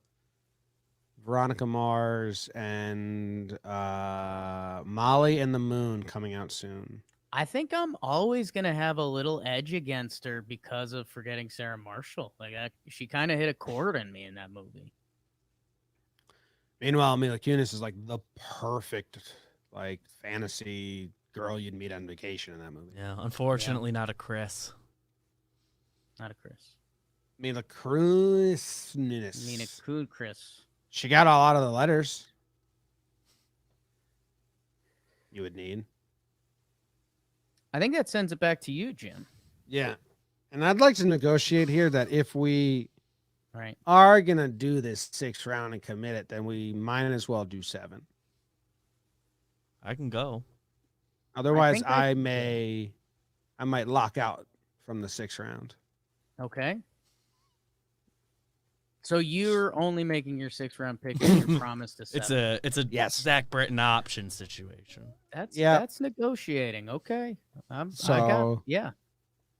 Veronica Mars, and Molly and the Moon coming out soon. I think I'm always gonna have a little edge against her because of Forgetting Sarah Marshall. Like she kind of hit a chord in me in that movie. Meanwhile, Mila Kunis is like the perfect like fantasy girl you'd meet on vacation in that movie. Yeah, unfortunately not a Chris. Not a Chris. Mila Kunis. Mina Coon Chris. She got a lot of the letters you would need. I think that sends it back to you, Jim. Yeah. And I'd like to negotiate here that if we Right. are going to do this 6th round and commit it, then we might as well do 7. I can go. Otherwise, think I might lock out from the 6th round. Okay. So you're only making your 6th-round pick as your promise to 7. It's a Yes. Zach Britton option situation. That's negotiating. Okay. So yeah.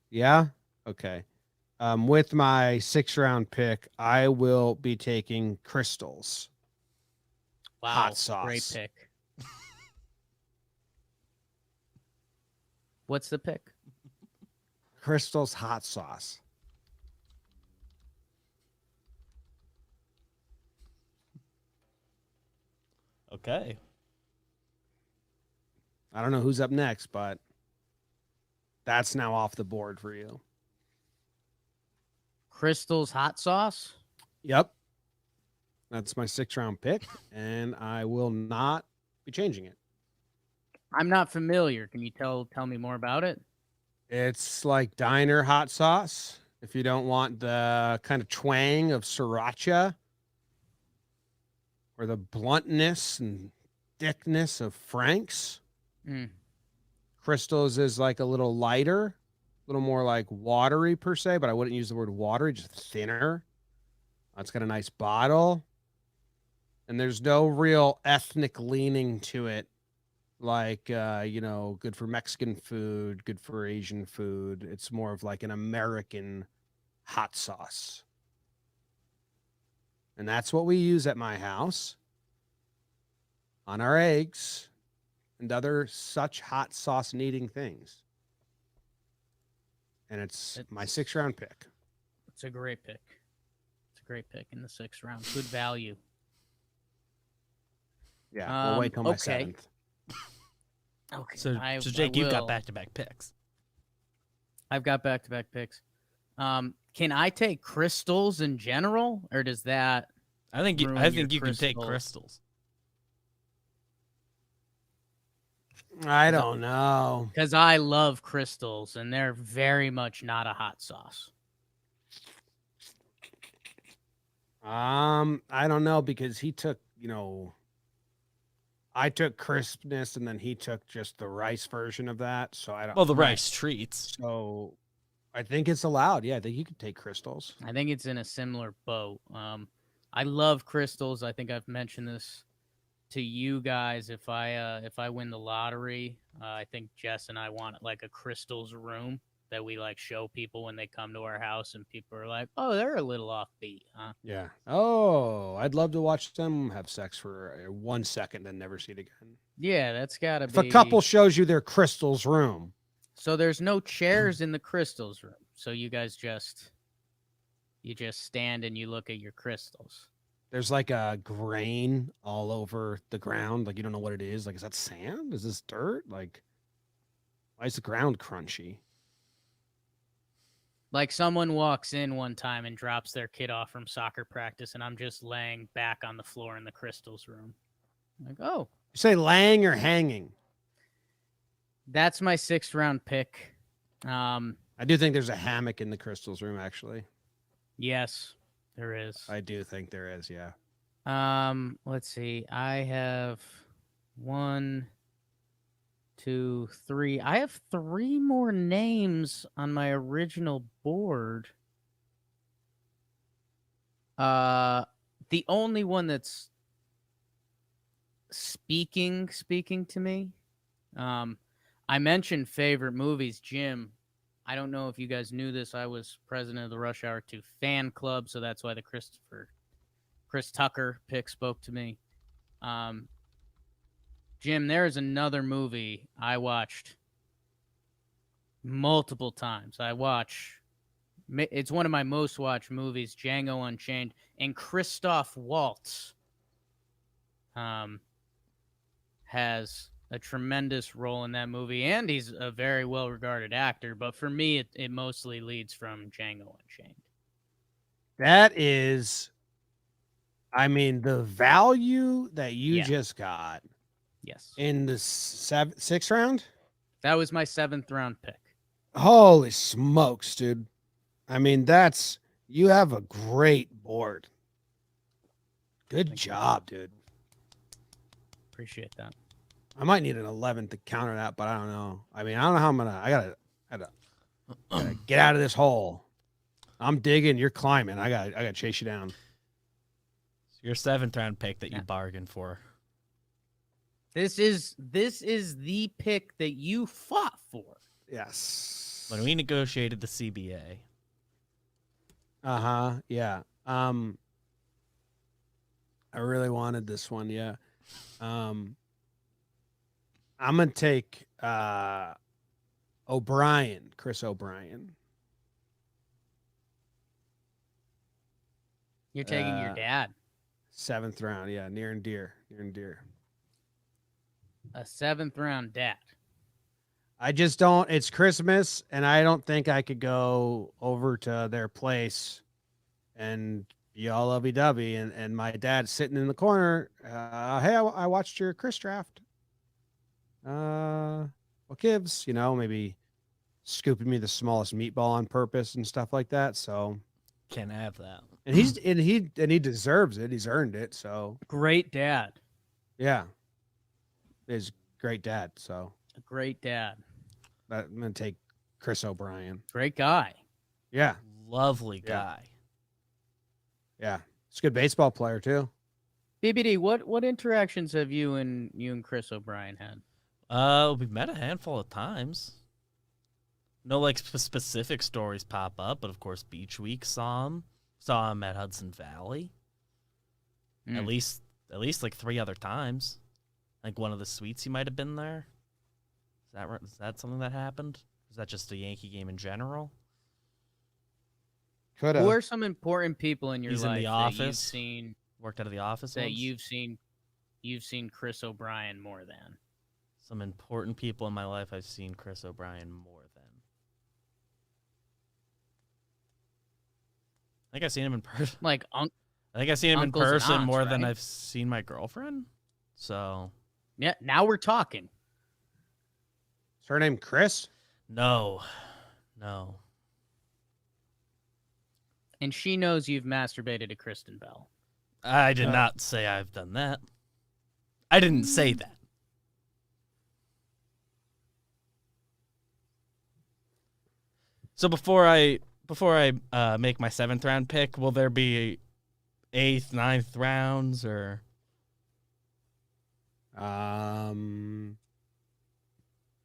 yeah, okay. With my 6th-round pick, I will be taking Crystals. Wow. Hot sauce. Great pick. What's the pick? Crystals hot sauce. Okay. I don't know who's up next, but that's now off the board for you. Crystal's hot sauce? Yep. That's my 6th-round pick, and I will not be changing it. I'm not familiar. Can you tell me more about it? It's like diner hot sauce. If you don't want the kind of twang of sriracha or the bluntness and thickness of Frank's, Mm. Crystals is like a little lighter, a little more like watery per se, but I wouldn't use the word watery, just thinner. It's got a nice bottle, and there's no real ethnic leaning to it. Like, good for Mexican food, good for Asian food. It's more of like an American hot sauce. And that's what we use at my house on our eggs and other such hot sauce needing things. And it's my 6th-round pick. It's a great pick. It's a great pick in the 6th round. Good value. Yeah, we'll wait till my okay. 7th. Okay. So Jake, you've got back-to-back picks. I've got back-to-back picks. Can I take Crystals in general, or does that? I think you can take Crystals. I don't know. Because I love Crystals, and they're very much not a hot sauce. I don't know, because he took, I took crispness, and then he took just the rice version of that. So I don't. Well, the rice treats. So I think it's allowed. Yeah, I think you could take Crystals. I think it's in a similar boat. I love Crystals. I think I've mentioned this to you guys. If I win the lottery, I think Jess and I want like a Crystals room that we like show people when they come to our house, and people are like, "Oh, they're a little offbeat, huh?" Yeah. Oh, I'd love to watch them have sex for 1 second and never see it again. Yeah, that's gotta If be. a couple shows you their Crystals room. So there's no chairs in the Crystals room. So you guys just stand and you look at your crystals. There's like a grain all over the ground. Like, you don't know what it is. Like, is that sand? Is this dirt? Like, why is the ground crunchy? Like someone walks in one time and drops their kid off from soccer practice, and I'm just laying back on the floor in the crystals room. Like, oh. You say laying or hanging? That's my 6th-round pick. I do think there's a hammock in the crystals room, actually. Yes, there is. I do think there is, yeah. Let's see. I have 1, 2, 3. I have 3 more names on my original board. The only one that's speaking to me. I mentioned favorite movies. Jim, I don't know if you guys knew this. I was president of the Rush Hour 2 fan club, so that's why the Chris Tucker pick spoke to me. Jim, there is another movie I watched multiple times. It's one of my most watched movies, Django Unchained, and Christoph Waltz has a tremendous role in that movie, and he's a very well-regarded actor, but for me, it mostly leads from Django Unchained. That is, I mean, the value that you just got. Yes. In the 6th round? That was my 7th-round pick. Holy smokes, dude. I mean, you have a great board. Good job, dude. Appreciate that. I might need an 11th to counter that, but I don't know. I mean, I don't know how I gotta get out of this hole. I'm digging, you're climbing. I gotta chase you down. Your 7th round pick that Yeah. you bargained for. This is the pick that you fought for. Yes. When we negotiated the CBA. Yeah. I really wanted this one. Yeah. I'm gonna take O'Brien, Chris O'Brien. You're taking your dad. 7th round. Yeah, near and dear. A 7th round dad. I just don't. It's Christmas, and I don't think I could go over to their place and be all lovey-dovey. And my dad's sitting in the corner. Hey, I watched your Chris draft. What gives? Maybe scooping me the smallest meatball on purpose and stuff like that. So Can't have that. and he deserves it. He's earned it. So Great dad. yeah, he's a great dad. So A great dad. I'm gonna take Chris O'Brien. Great guy. Yeah, Lovely Yeah. guy. yeah, he's a good baseball player too. BBD, what interactions have you and Chris O'Brien had? We met a handful of times. No, like specific stories pop up, but of course, Beach Week saw him at Hudson Valley. At least like 3 other times. Like one of the suites he might have been there. Is that right? Is that something that happened? Is that just a Yankee game in general? Could Who have. are some important people in your He's life in the that you've office. seen Worked out of the office. that once? you've seen Chris O'Brien more than? Some important people in my life I've seen Chris O'Brien more than. I think I've seen him in person. Like I think I've seen him uncles in and person aunts, more than right? I've seen my girlfriend. So yeah, now we're talking. Is her name Chris? no. And she knows you've masturbated to Kristen Bell. I did not say I've done that. I didn't say that. So before I make my 7th round pick, will there be 8th, 9th rounds or? Can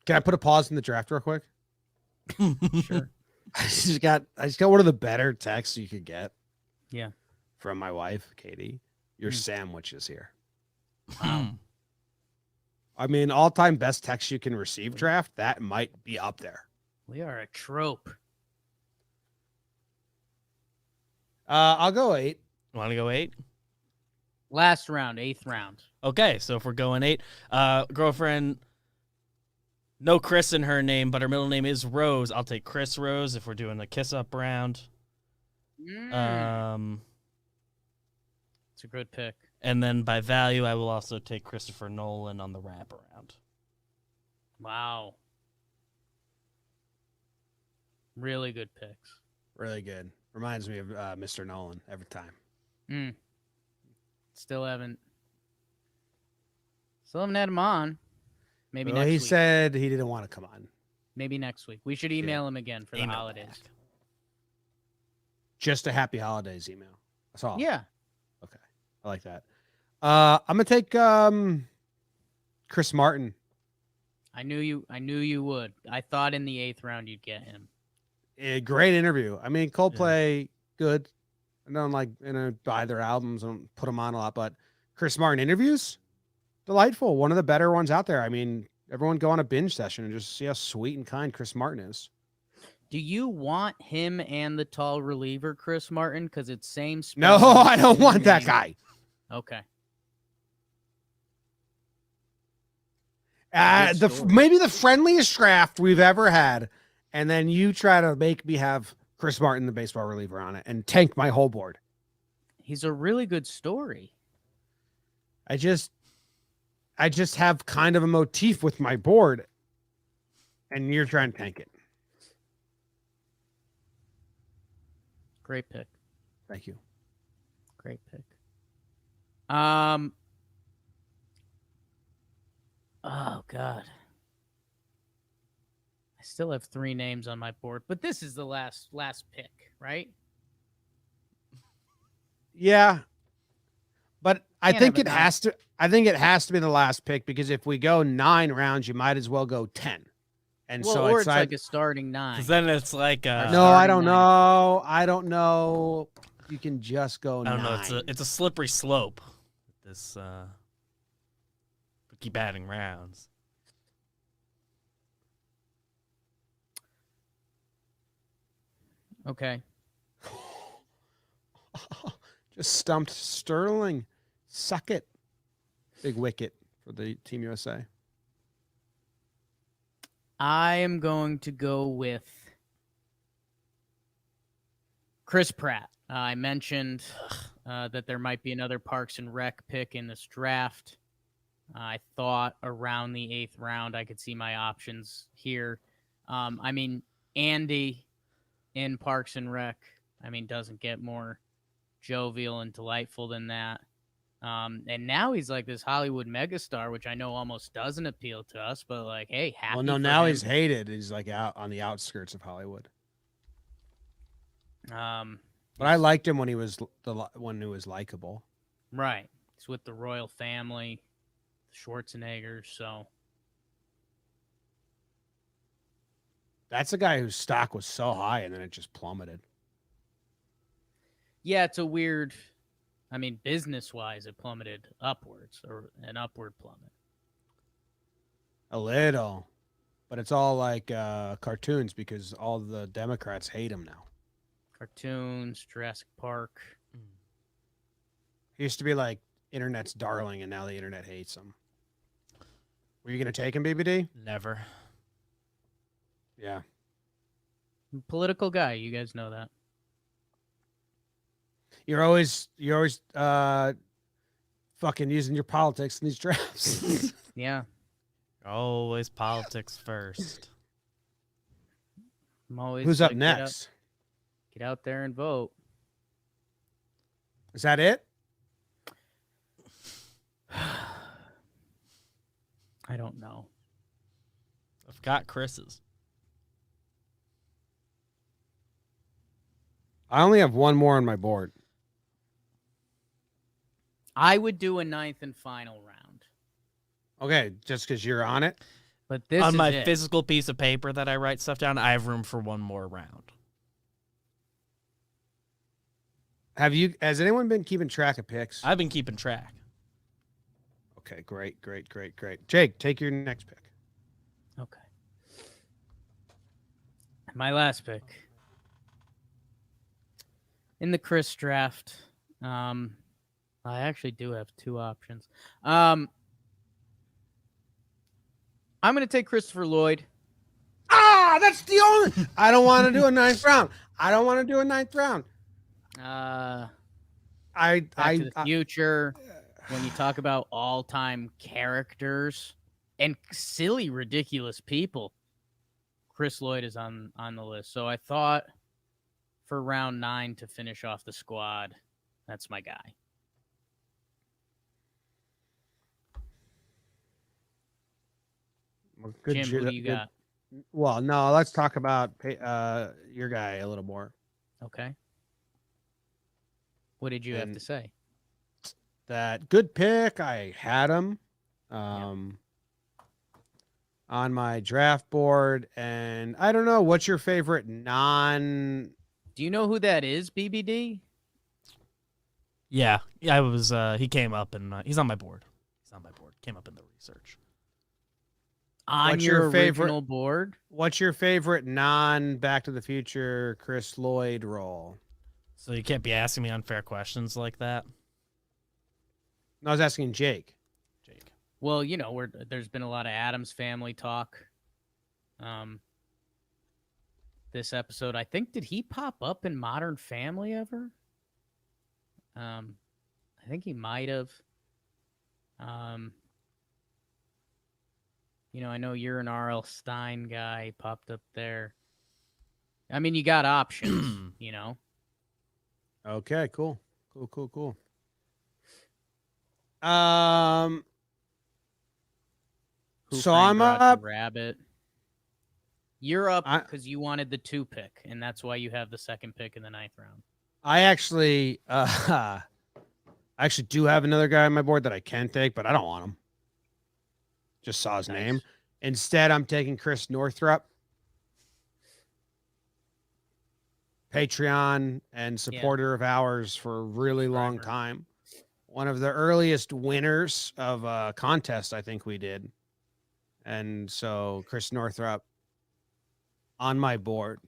I put a pause in the draft real quick? Sure. I just got one of the better texts you could get. Yeah. From my wife, Katie. Your Hmm. sandwich is here. Wow. I mean, all-time best text you can receive draft, that might be up there. We are a trope. I'll go 8. Want to go 8? Last round, 8th round. Okay, so if we're going 8, girlfriend, no Chris in her name, but her middle name is Rose. I'll take Chris Rose if we're doing the kiss up round. It's a good pick. And then by value, I will also take Christopher Nolan on the wraparound. Wow. Really good picks. Really good. Reminds me of Mr. Nolan every time. Still haven't had him on. Maybe Well, next he week. said he didn't want to come on. Maybe next week. We should email him again for the Email holidays. back. Just a happy holidays email. That's all. Yeah. Okay. I like that. I'm gonna take Chris Martin. I knew you would. I thought in the 8th round you'd get him. A great interview. I mean, Coldplay, good. I don't buy their albums. I don't put them on a lot, but Chris Martin interviews, delightful. One of the better ones out there. I mean, everyone go on a binge session and just see how sweet and kind Chris Martin is. Do you want him and the tall reliever Chris Martin? Because it's same No, spelling, I don't same want that name. guy. Okay. Good story. Maybe the friendliest draft we've ever had, and then you try to make me have Chris Martin, the baseball reliever, on it, and tank my whole board. He's a really good story. I just have kind of a motif with my board, and you're trying to tank it. Great pick. Thank you. Great pick. Oh God. I still have 3 names on my board, but this is the last pick, right? Yeah. But I Can't think have it a has to. I think it has to be the last pick because if we go 9 rounds, you might as well go 10. And Well, so or it's it's like a starting 9. Because then it's like no, I starting don't 9. know. I don't know. You can just go I don't 9. know. It's a slippery slope. This keep adding rounds. Okay. Just stumped Sterling. Suck it. Big wicket for the Team USA. I am going to go with Chris Pratt. I mentioned that there might be another Parks and Rec pick in this draft. I thought around the 8th round I could see my options here. I mean, Andy in Parks and Rec, doesn't get more jovial and delightful than that. And now he's like this Hollywood megastar, which I know almost doesn't appeal to us, but like, hey, happy. Well, no, for now him. he's hated. He's like out on the outskirts of Hollywood. But I liked him when he was when he was likable. Right. He's with the royal family, the Schwarzeneggers, so. That's a guy whose stock was so high and then it just plummeted. Yeah, it's a weird. Business-wise, it plummeted upwards, or an upward plummet. A little. But it's all like cartoons because all the Democrats hate him now. Cartoons, Jurassic Park. He used to be like internet's darling, and now the internet hates him. Were you going to take him, BBD? Never. Yeah. Political guy, you guys know that. You're always fucking using your politics in these drafts. Yeah. Always politics first. I'm always Who's up like, next? Get out there and vote. Is that it? I don't know. I've got Chris's. I only have one more on my board. I would do a 9th and final round. Okay, just because you're on it? But this on is my it. physical piece of paper that I write stuff down, I have room for one more round. Has anyone been keeping track of picks? I've been keeping track. Okay, great. Jake, take your next pick. Okay. My last pick. In the Chris draft, I actually do have 2 options. I'm going to take Christopher Lloyd. That's the only. I don't want to do a 9th round. Back to the Future. When you talk about all-time characters and silly, ridiculous people, Chris Lloyd is on the list. So I thought for round 9 to finish off the squad, that's my guy. Well, good Jim, who do you got? Well, no, let's talk about your guy a little more. Okay. What did you have to say? That good pick. I had him on my draft board, and I don't know. What's your favorite non? Do you know who that is, BBD? Yeah, I was. He came up and he's on my board. Came up in the research. On What's your favorite original board? What's your favorite non Back to the Future Chris Lloyd role? So you can't be asking me unfair questions like that. No, I was asking Jake. Well, there's been a lot of Addams Family talk. This episode, I think, did he pop up in Modern Family ever? I think he might have. I know you're an R.L. Stine guy. He popped up there. You got options, Okay, cool. Who So Framed I'm Roger up. Rabbit. You're up because you wanted the 2 pick, and that's why you have the 2nd pick in the 9th round. I actually I actually do have another guy on my board that I can take, but I don't want him. Just saw his name. Instead, I'm taking Chris Northrup. Patreon and supporter of ours for a really long time. One of the earliest winners of a contest I think we did. And so Chris Northrup on my board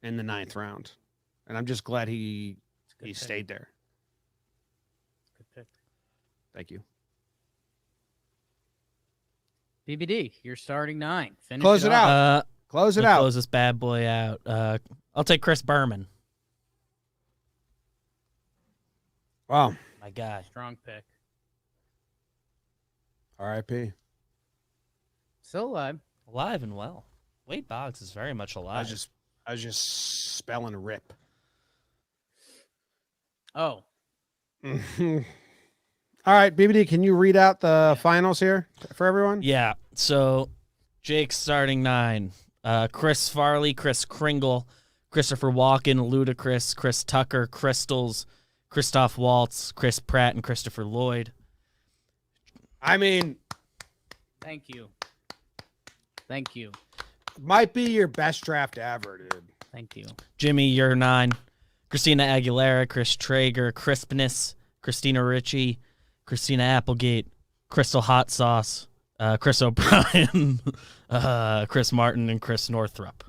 in the 9th round. And I'm just glad he stayed there. Good pick. Thank you. BBD, you're starting 9. Finish Close it out. Close it out. Close this bad boy out. I'll take Chris Berman. Wow. My guy. Strong pick. R.I.P. Still alive. Alive and well. Wade Boggs is very much alive. I was just spelling rip. Oh. All right, BBD, can you read out the finals here for everyone? Yeah. So Jake's starting 9. Chris Farley, Chris Kringle, Christopher Walken, Ludacris, Chris Tucker, Crystals, Christoph Waltz, Chris Pratt, and Christopher Lloyd. I mean, thank you. Thank you. Might be your best draft ever, dude. Thank you. Jimmy, you're 9. Christina Aguilera, Chris Traeger, Crispness, Christina Ritchie, Christina Applegate, Crystal Hot Sauce, Chris O'Brien, Chris Martin, and Chris Northrup.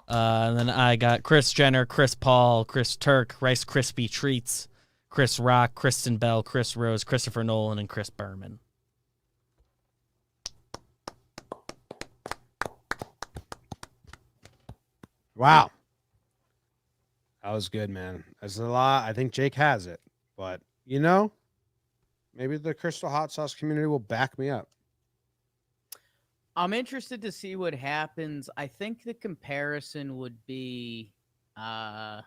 And then I got Chris Jenner, Chris Paul, Chris Turk, Rice Krispie Treats, Chris Rock, Kristen Bell, Chris Rose, Christopher Nolan, and Chris Berman. Wow. That was good, man. That's a lot. I think Jake has it. But, maybe the Crystal Hot Sauce community will back me up. I'm interested to see what happens. I think the comparison would be, I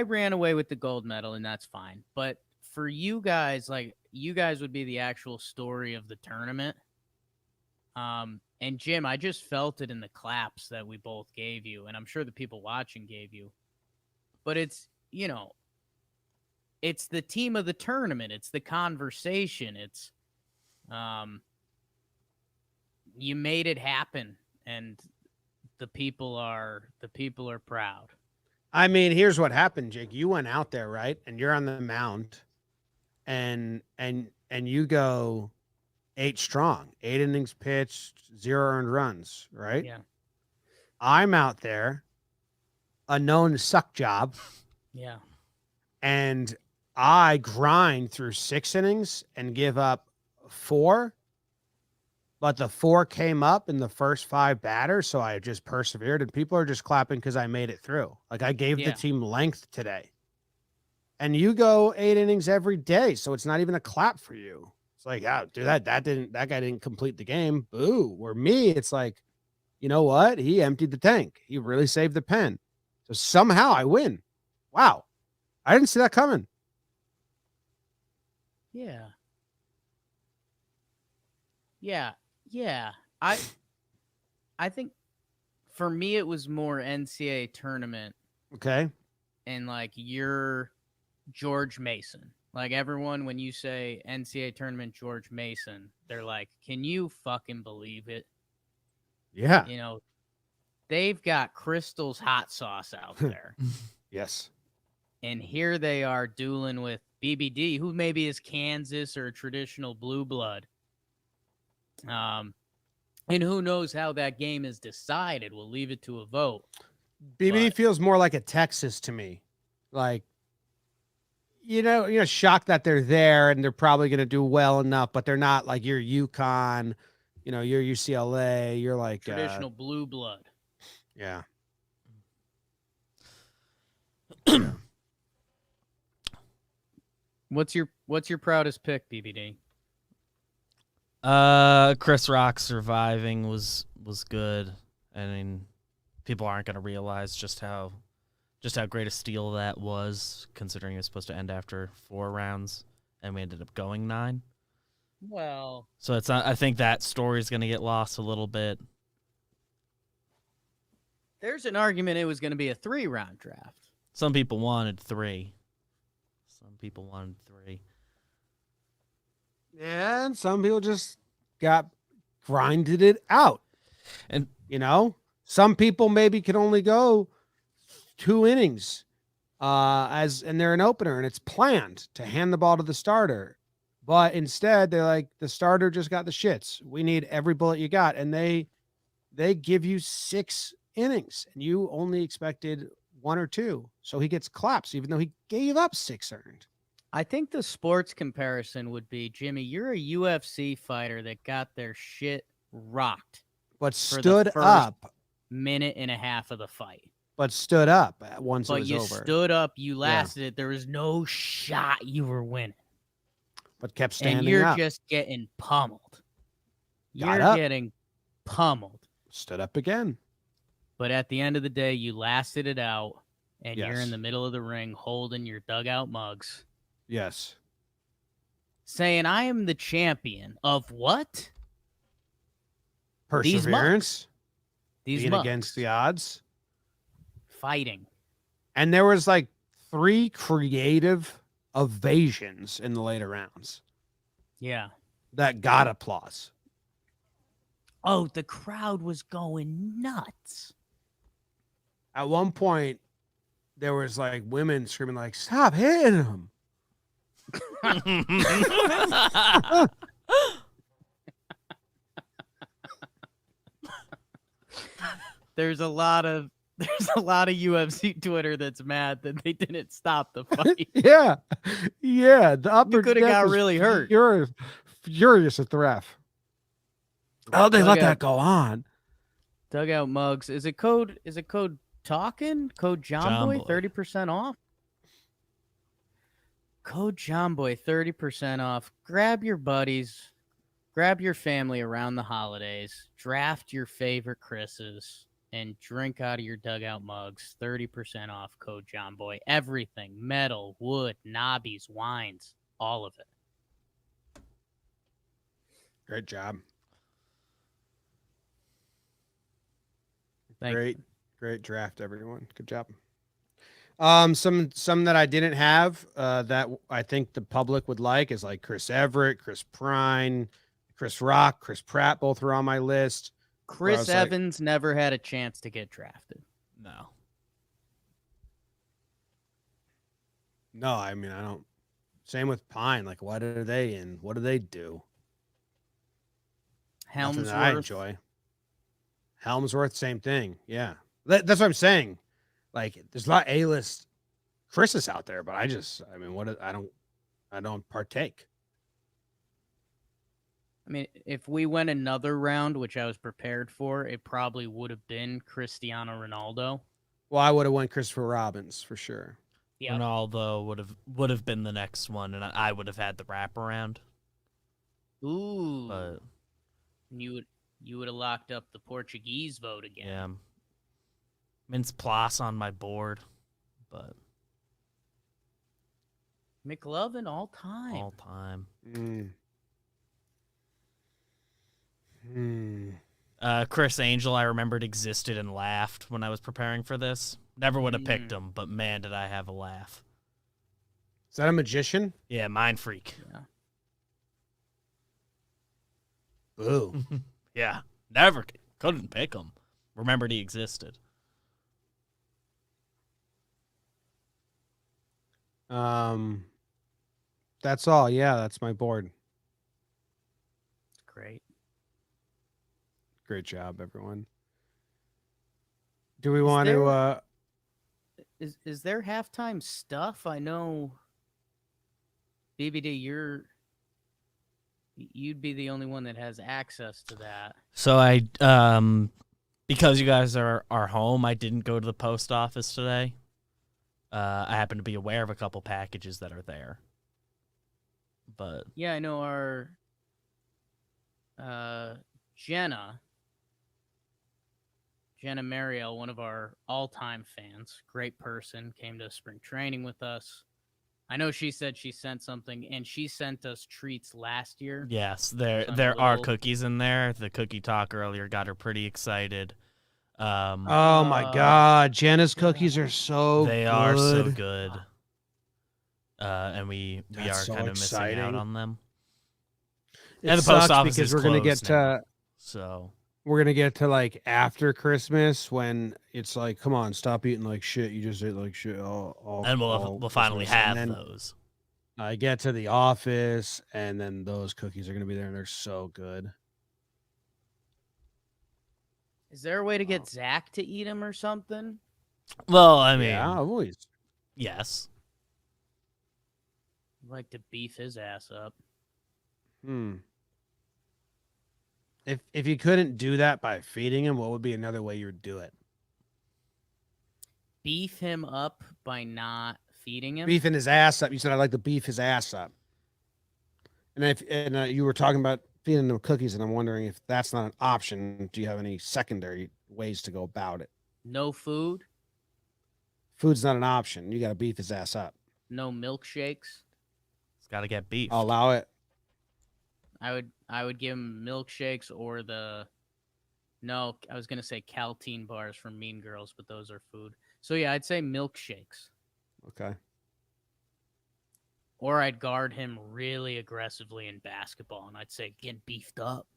ran away with the gold medal, and that's fine. But for you guys, you guys would be the actual story of the tournament. And Jim, I just felt it in the claps that we both gave you, and I'm sure the people watching gave you. But it's, it's the team of the tournament. It's the conversation. It's, you made it happen, and the people are proud. I mean, here's what happened, Jake. You went out there, right? And you're on the mound, and you go 8 strong, 8 innings pitched, 0 earned runs, right? Yeah. I'm out there, a known suck job. Yeah. And I grind through 6 innings and give up 4. But the 4 came up in the first 5 batters, so I just persevered, and people are just clapping because I made it through. Like, I gave the team length today. And you go 8 innings every day, so it's not even a clap for you. It's like, yeah, dude, that guy didn't complete the game. Boo. Where me, it's like, you know what? He emptied the tank. He really saved the pen. So somehow I win. Wow. I didn't see that coming. Yeah. Yeah. Yeah. I think for me it was more NCAA tournament. Okay. And you're George Mason. Like, everyone, when you say NCAA tournament George Mason, they're like, can you fucking believe it? Yeah. They've got Crystal's hot sauce out there. Yes. And here they are dueling with BBD, who maybe is Kansas or a traditional blue blood. And who knows how that game is decided. We'll leave it to a vote. BBD feels more like a Texas to me. Like, shocked that they're there and they're probably going to do well enough, but they're not like your UConn, your UCLA, you're like traditional blue blood. Yeah. What's your proudest pick, BBD? Chris Rock surviving was good. I mean, people aren't going to realize just how great a steal that was, considering it was supposed to end after 4 rounds, and we ended up going 9. Well, so it's not. I think that story is going to get lost a little bit. There's an argument it was going to be a 3-round draft. Some people wanted 3. Yeah, and some people just got grinded it out. And some people maybe can only go 2 innings and they're an opener and it's planned to hand the ball to the starter. But instead they're like, the starter just got the shits. We need every bullet you got. And they give you 6 innings and you only expected 1 or 2. So he gets claps, even though he gave up 6 earned. I think the sports comparison would be, Jimmy, you're a UFC fighter that got their shit rocked. But for stood the first up. minute and a half of the fight. But stood up once it But was you over. stood up, you lasted it. There was no shot you were winning. But kept standing and you're up. just getting pummeled. Got You're up. getting pummeled. Stood up again. But at the end of the day, you lasted it out, and you're Yes. in the middle of the ring holding your dugout mugs, Yes. saying, I am the champion of what? Perseverance. These Being mugs. against the odds. Fighting. And there was like 3 creative evasions in the later rounds Yeah. that got applause. Oh, the crowd was going nuts. At one point, there was like women screaming like, "Stop hitting him!" There's a lot of UFC Twitter that's mad that they didn't stop the fight. Yeah. The upper coulda deck got was really hurt. Furious at the ref. Oh, they let that go on. Dugout mugs. Is it code talking? Code Jomboy, Jomboy. 30% off. Code Jomboy, 30% off. Grab your buddies, grab your family around the holidays, draft your favorite Chris's, and drink out of your dugout mugs. 30% off. Code Jomboy. Everything: metal, wood, knobbies, wines, all of it. Great job. Thank you. Great draft, everyone. Good job. Some that I didn't have that I think the public would like is like Chris Everett, Chris Prine, Chris Rock, Chris Pratt. Both are on my list. Chris was like- Evans never had a chance to get drafted. No. No, I mean I don't. Same with Pine. Like, what are they in? What do they do? Nothing that I Helmsworth. enjoy. Helmsworth, same thing. Yeah, that's what I'm saying. Like, there's a lot of A-list Chris's out there, but I don't partake. I mean, if we went another round, which I was prepared for, it probably would have been Cristiano Ronaldo. Well, I would have went Christopher Robbins for sure. Yeah. Ronaldo would have been the next one, and I would have had the wraparound. Ooh. But You would have locked up the Portuguese vote again. yeah, Mince Plas on my board, but McLovin all time. all time. Chris Angel, I remembered existed and laughed when I was preparing for this. Never would have picked him, but man, did I have a laugh. Is that a magician? Yeah, Mind Freak. Yeah. Boo. Yeah, never couldn't pick him. Remembered he existed. That's all. Yeah, that's my board. Great. Great job, everyone. Do we want to? Is there halftime stuff? I know, BBD, you'd be the only one that has access to that. So because you guys are home, I didn't go to the post office today. I happen to be aware of a couple packages that are there. But Yeah, I know our Jenna Mariel, one of our all-time fans, great person, came to spring training with us. I know she said she sent something, and she sent us treats last year. yes, Some there are little- cookies in there. The cookie talk earlier got her pretty excited. Oh my God, Jenna's cookies are so they good. are so good. And we That's are so kind of missing out exciting. on them. It And the post sucks office because is we're gonna closed get now, to so like after Christmas when it's like, come on, stop eating like shit. You just ate like shit all and all we'll finally Christmas. have And then those. I get to the office, and then those cookies are gonna be there, and they're so good. Is there a way to get Zach to eat them or something? Well, I mean, Yeah, always. yes. I'd like to beef his ass up. If you couldn't do that by feeding him, what would be another way you would do it? Beef him up by not feeding him? Beefing his ass up. You said I'd like to beef his ass up. And you were talking about feeding him cookies, and I'm wondering if that's not an option. Do you have any secondary ways to go about it? No food? Food's not an option. You got to beef his ass up. No milkshakes? It's got to get beef. I'll allow it. I would give him milkshakes or no, I was gonna say Caltine bars from Mean Girls, but those are food. So yeah, I'd say milkshakes. Okay. Or I'd guard him really aggressively in basketball, and I'd say get beefed up.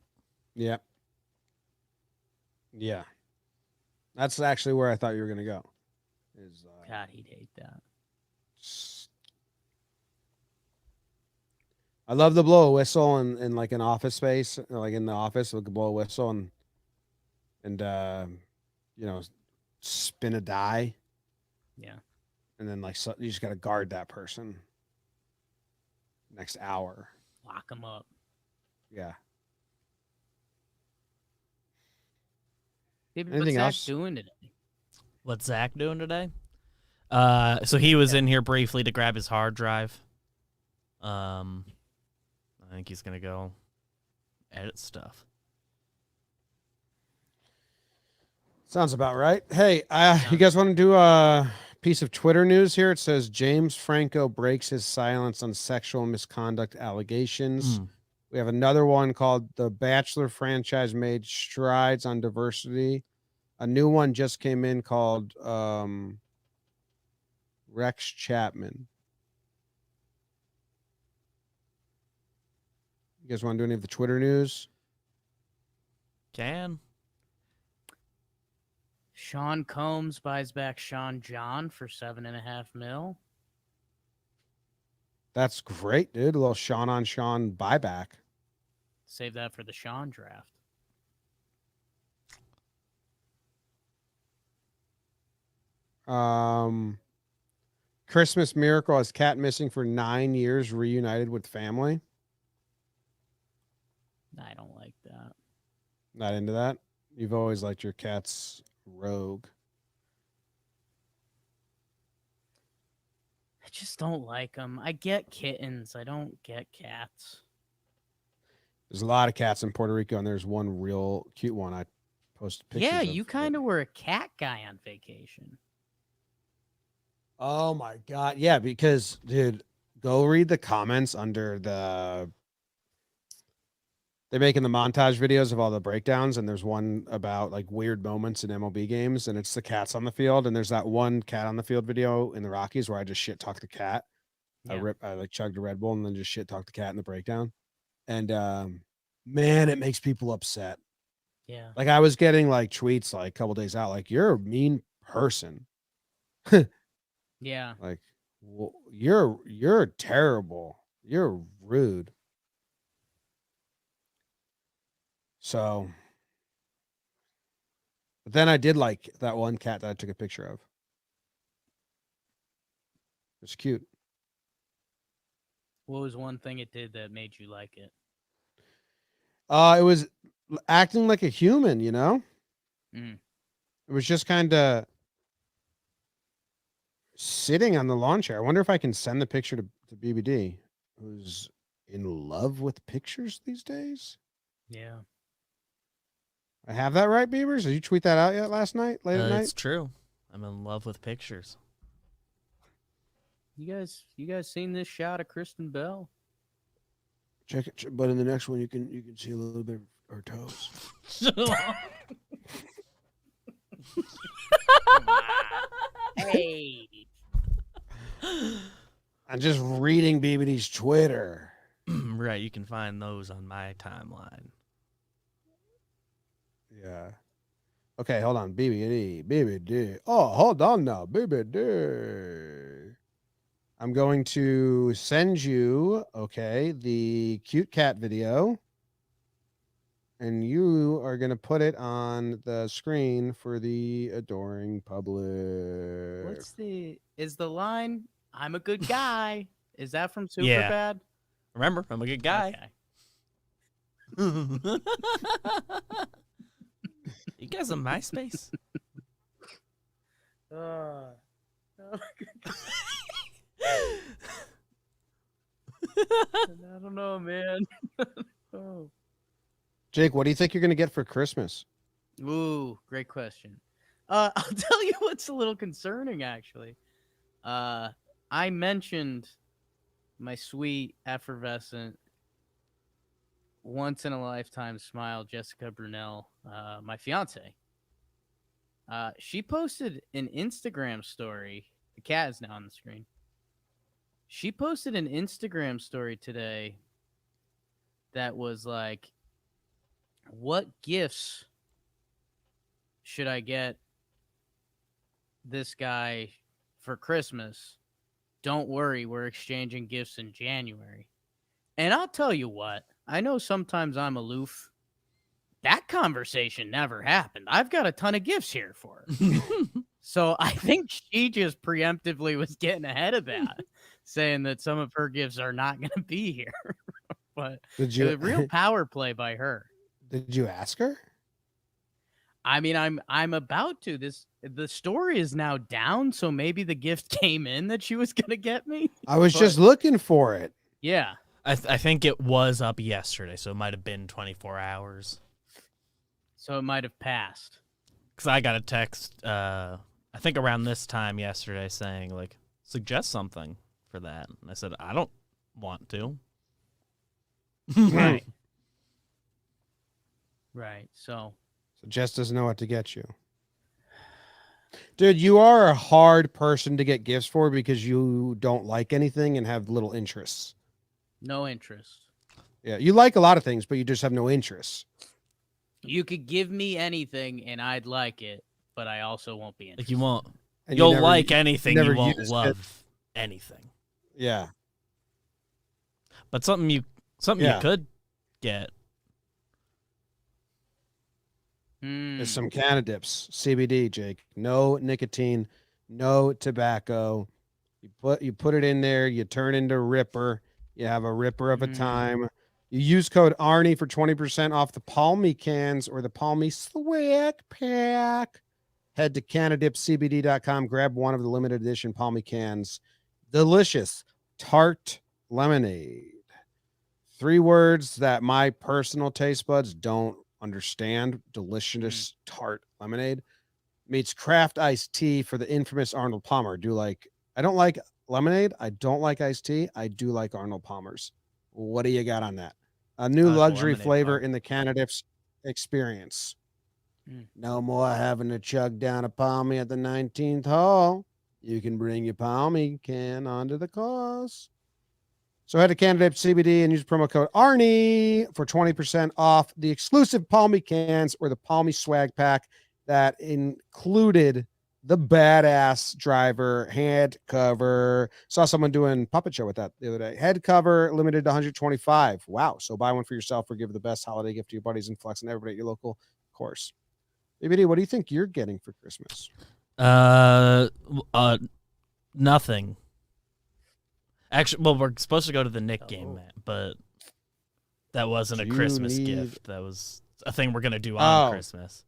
Yeah. Yeah. That's actually where I thought you were gonna go. God, he'd hate that. I love to blow a whistle in like an office space, like in the office, we could blow a whistle and spin a die. Yeah. And then like you just got to guard that person next hour. Lock him up. Yeah. Baby, Anything what's else? Zach doing today? What's Zach doing today? So he was in here briefly to grab his hard drive. I think he's gonna go edit stuff. Sounds about right. Hey, you guys want to do a piece of Twitter news here? It says James Franco breaks his silence on sexual misconduct allegations. We have another one called The Bachelor franchise made strides on diversity. A new one just came in called Rex Chapman. You guys want to do any of the Twitter news? Can. Sean Combs buys back Sean John for $7.5 million. That's great, dude. A little Sean on Sean buyback. Save that for the Sean draft. Christmas Miracle has cat missing for 9 years, reunited with family. I don't like that. Not into that. You've always liked your cats rogue. I just don't like them. I get kittens. I don't get cats. There's a lot of cats in Puerto Rico, and there's one real cute one. I posted pictures. Yeah, you kind of were a cat guy on vacation. Oh my God. Yeah, because dude, go read the comments under they're making the montage videos of all the breakdowns, and there's one about like weird moments in MLB games, and it's the cats on the field, and there's that one cat on the field video in the Rockies where I just shit talk the cat. Yeah. I like chugged a Red Bull and then just shit talk the cat in the breakdown. And man, it makes people upset. Yeah. Like I was getting like tweets like a couple days out, like you're a mean person. Yeah. Like you're terrible. You're rude. So, but then I did like that one cat that I took a picture of. It's cute. What was one thing it did that made you like it? It was acting like a human, you know? Mm. It was just kind of sitting on the lawn chair. I wonder if I can send the picture to BBD, who's in love with pictures these days. Yeah. I have that right, Beavers? Did you tweet that out yet last night, late at night? It's true. I'm in love with pictures. You guys seen this shot of Kristen Bell? Check it, but in the next one you can see a little bit of her toes. Come on. Hey. I'm just reading BBD's Twitter. Right, you can find those on my timeline. Yeah. Okay, hold on. BBD. Oh, hold on now. BBD. I'm going to send you, okay, the cute cat video. And you are going to put it on the screen for the adoring public. Is the line, I'm a good guy? Is that from Yeah. Superbad? Remember, I'm a good guy. Okay. You guys on MySpace? I don't know, man. Oh. Jake, what do you think you're going to get for Christmas? Ooh, great question. I'll tell you what's a little concerning, actually. I mentioned my sweet, effervescent, once-in-a-lifetime smile, Jessica Brunel, my fiance. She posted an Instagram story. The cat is now on the screen. She posted an Instagram story today that was like, what gifts should I get this guy for Christmas? Don't worry, we're exchanging gifts in January. And I'll tell you what, I know sometimes I'm aloof. That conversation never happened. I've got a ton of gifts here for her. So I think she just preemptively was getting ahead of that, saying that some of her gifts are not going to be here. But Did it was a real power play by her. Did you ask her? I mean, I'm about to. The story is now down, so maybe the gift came in that she was gonna get me. I was just looking for it. Yeah. I think it was up yesterday, so it might have been 24 hours. So it might have passed. Because I got a text, I think around this time yesterday saying, like, suggest something for that. And I said, I don't want to. Right. Right. So Jess doesn't know what to get you. Dude, you are a hard person to get gifts for because you don't like anything and have little interests. no interest. Yeah, you like a lot of things, but you just have no interests. You could give me anything and I'd like it, but I also won't be Like, interested. you won't. And You'll never- like anything, never you won't used it. love anything. Yeah. But something you Yeah. could get. There's some Canadips, CBD, Jake. No nicotine, no tobacco. You put it in there, you turn into Ripper. You have a Ripper of a time. You use code Arnie for 20% off the Palmy cans or the Palmy Swag Pack. Head to CanadipCBD.com. Grab one of the limited edition Palmy cans. Delicious tart lemonade. 3 words that my personal taste buds don't understand. Delicious tart lemonade meets craft iced tea for the infamous Arnold Palmer. I don't like lemonade. I don't like iced tea. I do like Arnold Palmer's. What do you got on that? A new the luxury lemonade flavor part. in the Canadips experience. Mm. No more having to chug down a Palmy at the 19th hole. You can bring your Palmy can onto the course. So head to Candidate CBD and use promo code Arnie for 20% off the exclusive Palmy cans or the Palmy swag pack that included the badass driver head cover. Saw someone doing puppet show with that the other day. Head cover limited to 125. Wow. So buy one for yourself or give the best holiday gift to your buddies and flex and everybody at your local course. BBD, what do you think you're getting for Christmas? Nothing. Actually, well, we're supposed to go to the Knick game, but that wasn't a Christmas gift. That was a thing we're gonna do on Christmas.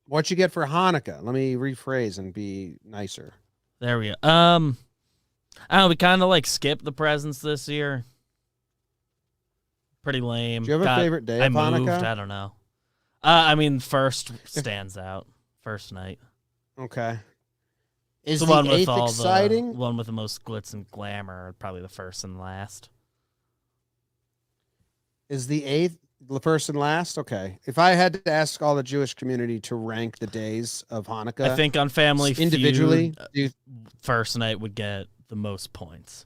What you get for Hanukkah? Let me rephrase and be nicer. There we go. I don't know, we kind of like skipped the presents this year. Pretty lame. Do you have a favorite day I of moved. Hanukkah? I don't know. I mean, first stands out. First night. Okay. Is the the one with eighth all exciting? the one with the most glitz and glamour. Probably the first and last. Is the eighth The first and last? Okay. If I had to ask all the Jewish community to rank the days of Hanukkah I think on Family individually, Feud, first night would get the most points.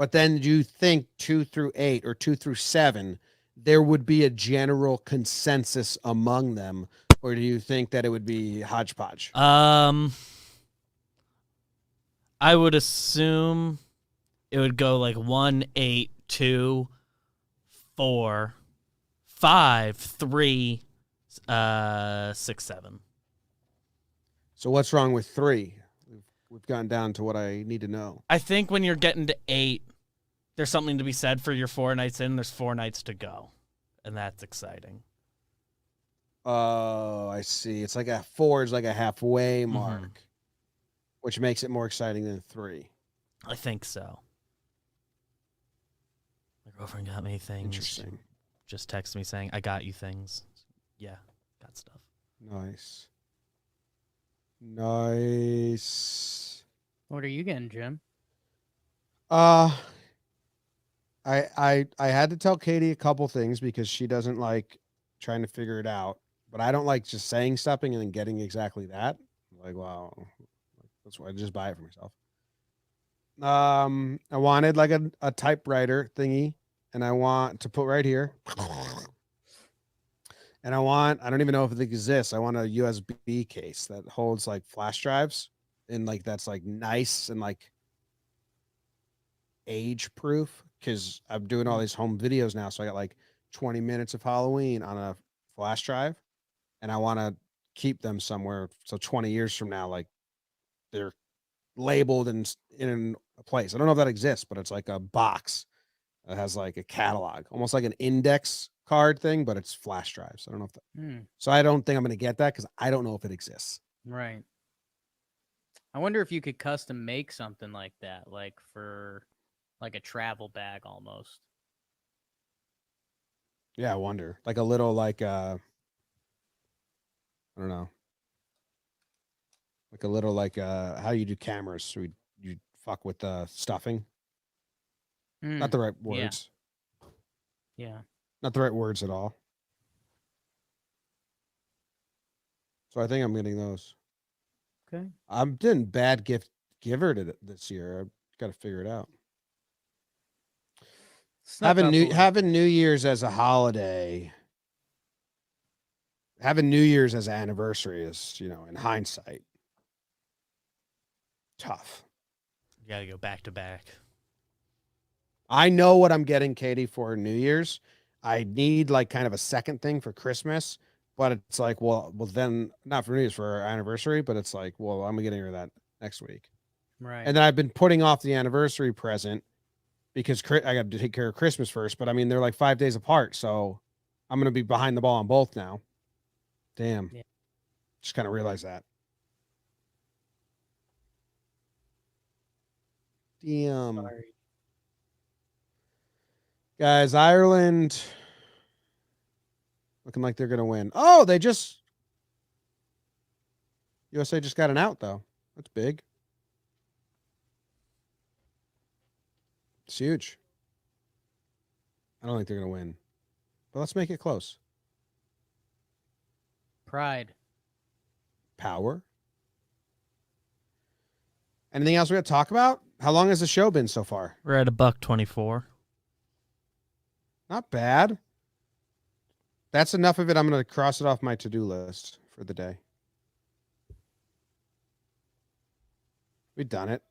but then do you think 2 through 8 or 2 through 7, there would be a general consensus among them? Or do you think that it would be hodgepodge? I would assume it would go like 1, 8, 2, 4, 5, 3, 6, 7. So what's wrong with 3? We've gotten down to what I need to know. I think when you're getting to 8, there's something to be said for your 4 nights in. There's 4 nights to go, and that's exciting. Oh, I see. It's like 4 is like a halfway mark, which makes it more exciting than 3. I think so. My girlfriend got me things. Interesting. Just text me saying, I got you things. Yeah, got stuff. Nice. Nice. What are you getting, Jim? I had to tell Katie a couple things because she doesn't like trying to figure it out. But I don't like just saying something and then getting exactly that. Like, wow, that's why I just buy it for myself. I wanted like a typewriter thingy, and I want to put right here. And I don't even know if it exists. I want a USB case that holds like flash drives and like that's like nice and like age proof because I'm doing all these home videos now. So I got like 20 minutes of Halloween on a flash drive and I want to keep them somewhere. So 20 years from now, like they're labeled in a place. I don't know if that exists, but it's like a box that has like a catalog, almost like an index card thing, but it's flash drives. I don't know if that, so I don't think I'm going to get that because I don't know if it exists. Right. I wonder if you could custom make something like that, like for like a travel bag almost. Yeah, I wonder. Like a little like I don't know. Like a little like how you do cameras. So you fuck with the stuffing. Not the right words. Yeah. Not the right words at all. So I think I'm getting those. Okay. I'm doing bad gift giver this year. I've got to figure it out. Having New Year's as a holiday, having New Year's as an anniversary is, in hindsight, tough. You got to go back to back. I know what I'm getting Katie for New Year's. I need like kind of a second thing for Christmas, but it's like, well, then not for New Year's, for our anniversary, but it's like, well, I'm getting her that next week. Right. And then I've been putting off the anniversary present because I got to take care of Christmas first. But I mean, they're like 5 days apart, so I'm going to be behind the ball on both now. Damn. Yeah. Just kind of realized that. Damn. Sorry. Guys, Ireland looking like they're going to win. Oh, USA just got an out, though. That's big. It's huge. I don't think they're going to win. But let's make it close. Pride. Power. Anything else we got to talk about? How long has the show been so far? We're at $1.24. Not bad. That's enough of it. I'm going to cross it off my to-do list for the day. We've done it.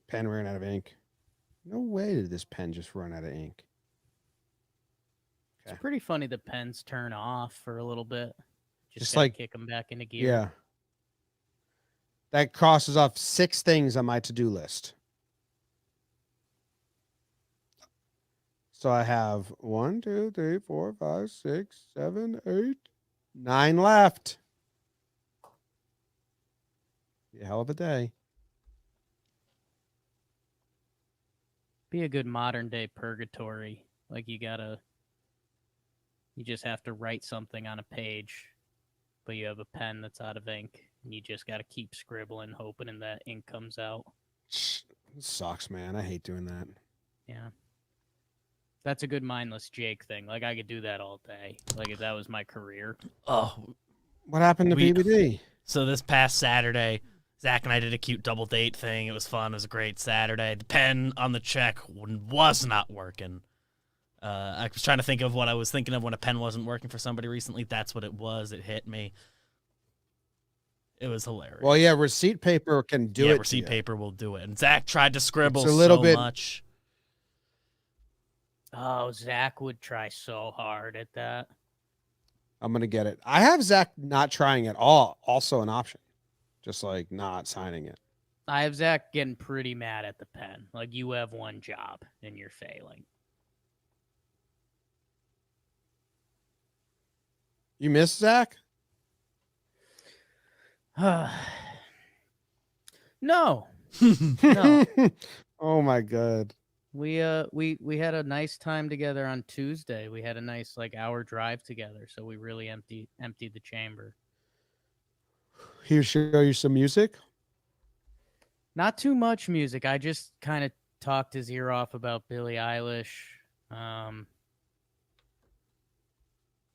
Pen ran out of ink. No way did this pen just run out of ink. Okay. It's pretty funny the pens turn off for a little bit. Just like kick them back into gear. Yeah. That crosses off 6 things on my to-do list. So I have 1, 2, 3, 4, 5, 6, 7, 8, 9 left. Be a hell of a day. Be a good modern day purgatory. Like you just have to write something on a page, but you have a pen that's out of ink, and you just got to keep scribbling, hoping that ink comes out. It sucks, man. I hate doing that. Yeah. That's a good mindless Jake thing. Like, I could do that all day. Like, if that was my career. Oh, What happened to BBD? so this past Saturday, Zach and I did a cute double date thing. It was fun. It was a great Saturday. The pen on the check was not working. I was trying to think of what I was thinking of when a pen wasn't working for somebody recently. That's what it was. It hit me. It was hilarious. Well, yeah, receipt paper can do it. Yeah, receipt paper will do it. And Zach tried to scribble It's a little bit much. Oh, Zach would try so hard at that. I'm going to get it. I have Zach not trying at all. Also an option. Just like not signing it. I have Zach getting pretty mad at the pen. Like, you have one job and you're failing. You miss Zach? No. No. Oh my God. We had a nice time together on Tuesday. We had a nice hour drive together, so we really emptied the chamber. Here, show you some music. Not too much music. I just kind of talked his ear off about Billie Eilish.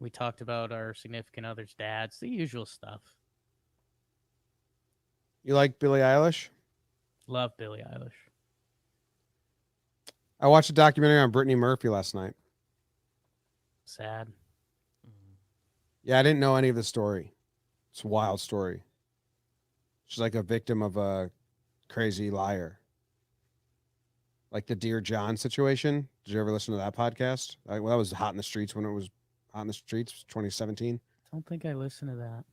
We talked about our significant other's dads, the usual stuff. You like Billie Eilish? Love Billie Eilish. I watched a documentary on Brittany Murphy last night. Sad. Yeah, I didn't know any of the story. It's a wild story. She's like a victim of a crazy liar. Like the Dear John situation. Did you ever listen to that podcast? Well, that was hot in the streets when it was hot in the streets, 2017. I don't think I listened to that.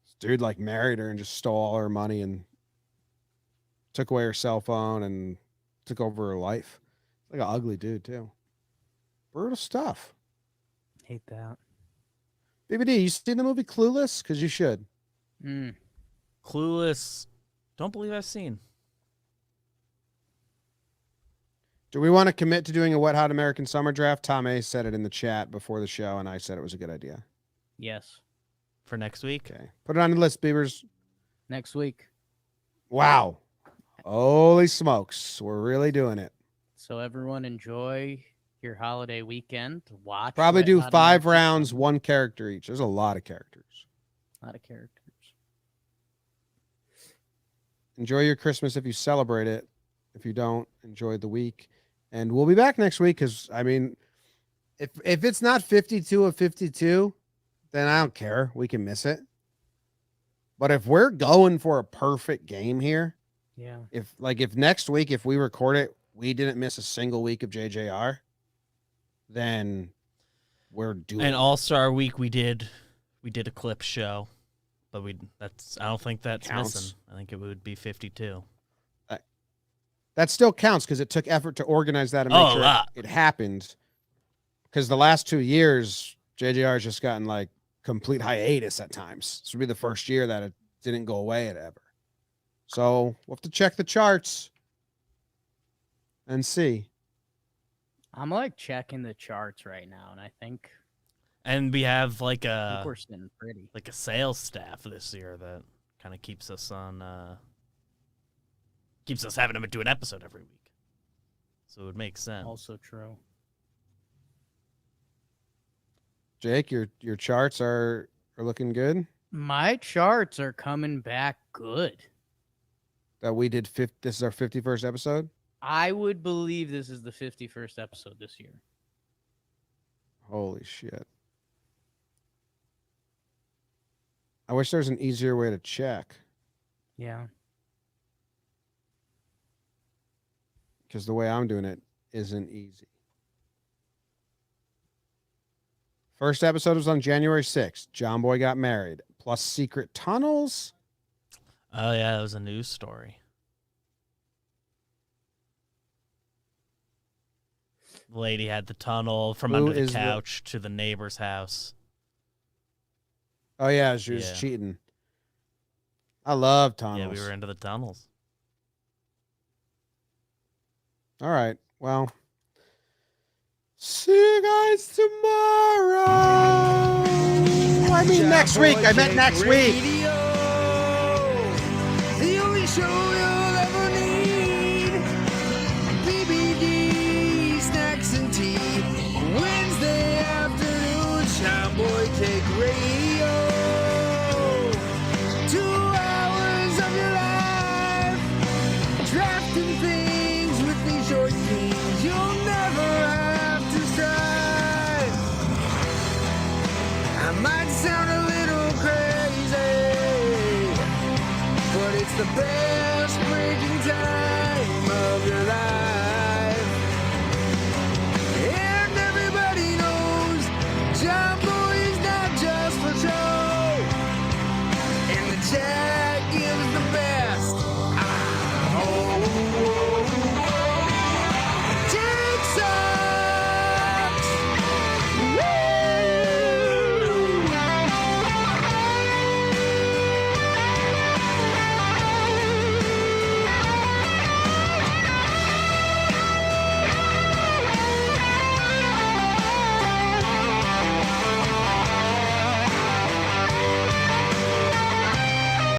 This dude like married her and just stole all her money and took away her cell phone and took over her life. Like an ugly dude too. Brutal stuff. Hate that. BBD, you seen the movie Clueless? Because you should. Clueless. Don't believe I've seen. Do we want to commit to doing a Wet Hot American Summer Draft? Tom A said it in the chat before the show, and I said it was a good idea. Yes. For next week? Okay. Put it on the list, Beavers. Next week. Wow. Holy smokes. We're really doing it. So everyone enjoy your holiday weekend. Watch. Probably Wet do Hot 5 American rounds, Summer. 1 character each. There's a lot of characters. A lot of characters. Enjoy your Christmas if you celebrate it. If you don't, enjoy the week. And we'll be back next week because, I mean, if it's not 52 of 52, then I don't care. We can miss it. But if we're going for a perfect game here, Yeah. if next week, if we record it, we didn't miss a single week of JJR, then we're doing And All-Star Week we did a clip show, but I don't think that's Counts. missing. I think it would be 52. That still counts because it took effort to organize that and make Oh, a sure lot. it happened. Because the last 2 years, JJR has just gotten like complete hiatus at times. This would be the first year that it didn't go away ever. So we'll have to check the charts and see. I'm checking the charts right now, and I think And we have we're sitting pretty. a sales staff this year that kind of keeps us on keeps us having to do an episode every week. So it would make sense. Also true. Jake, your charts are looking good. My charts are coming back good. That we did this is our 51st episode. I would believe this is the 51st episode this year. Holy shit. I wish there was an easier way to check. Yeah. Because the way I'm doing it isn't easy. First episode was on January 6th. Jomboy got married. Plus secret tunnels. Oh yeah, it was a news story. The lady had the tunnel from Who under the is couch to the neighbor's house. Oh, yeah, she was Yeah. cheating. I love tunnels. Yeah, we were into the tunnels. All right. Well, see you guys tomorrow. I mean, next week. I meant next week. The only show you'll ever need. BBD snacks changing time.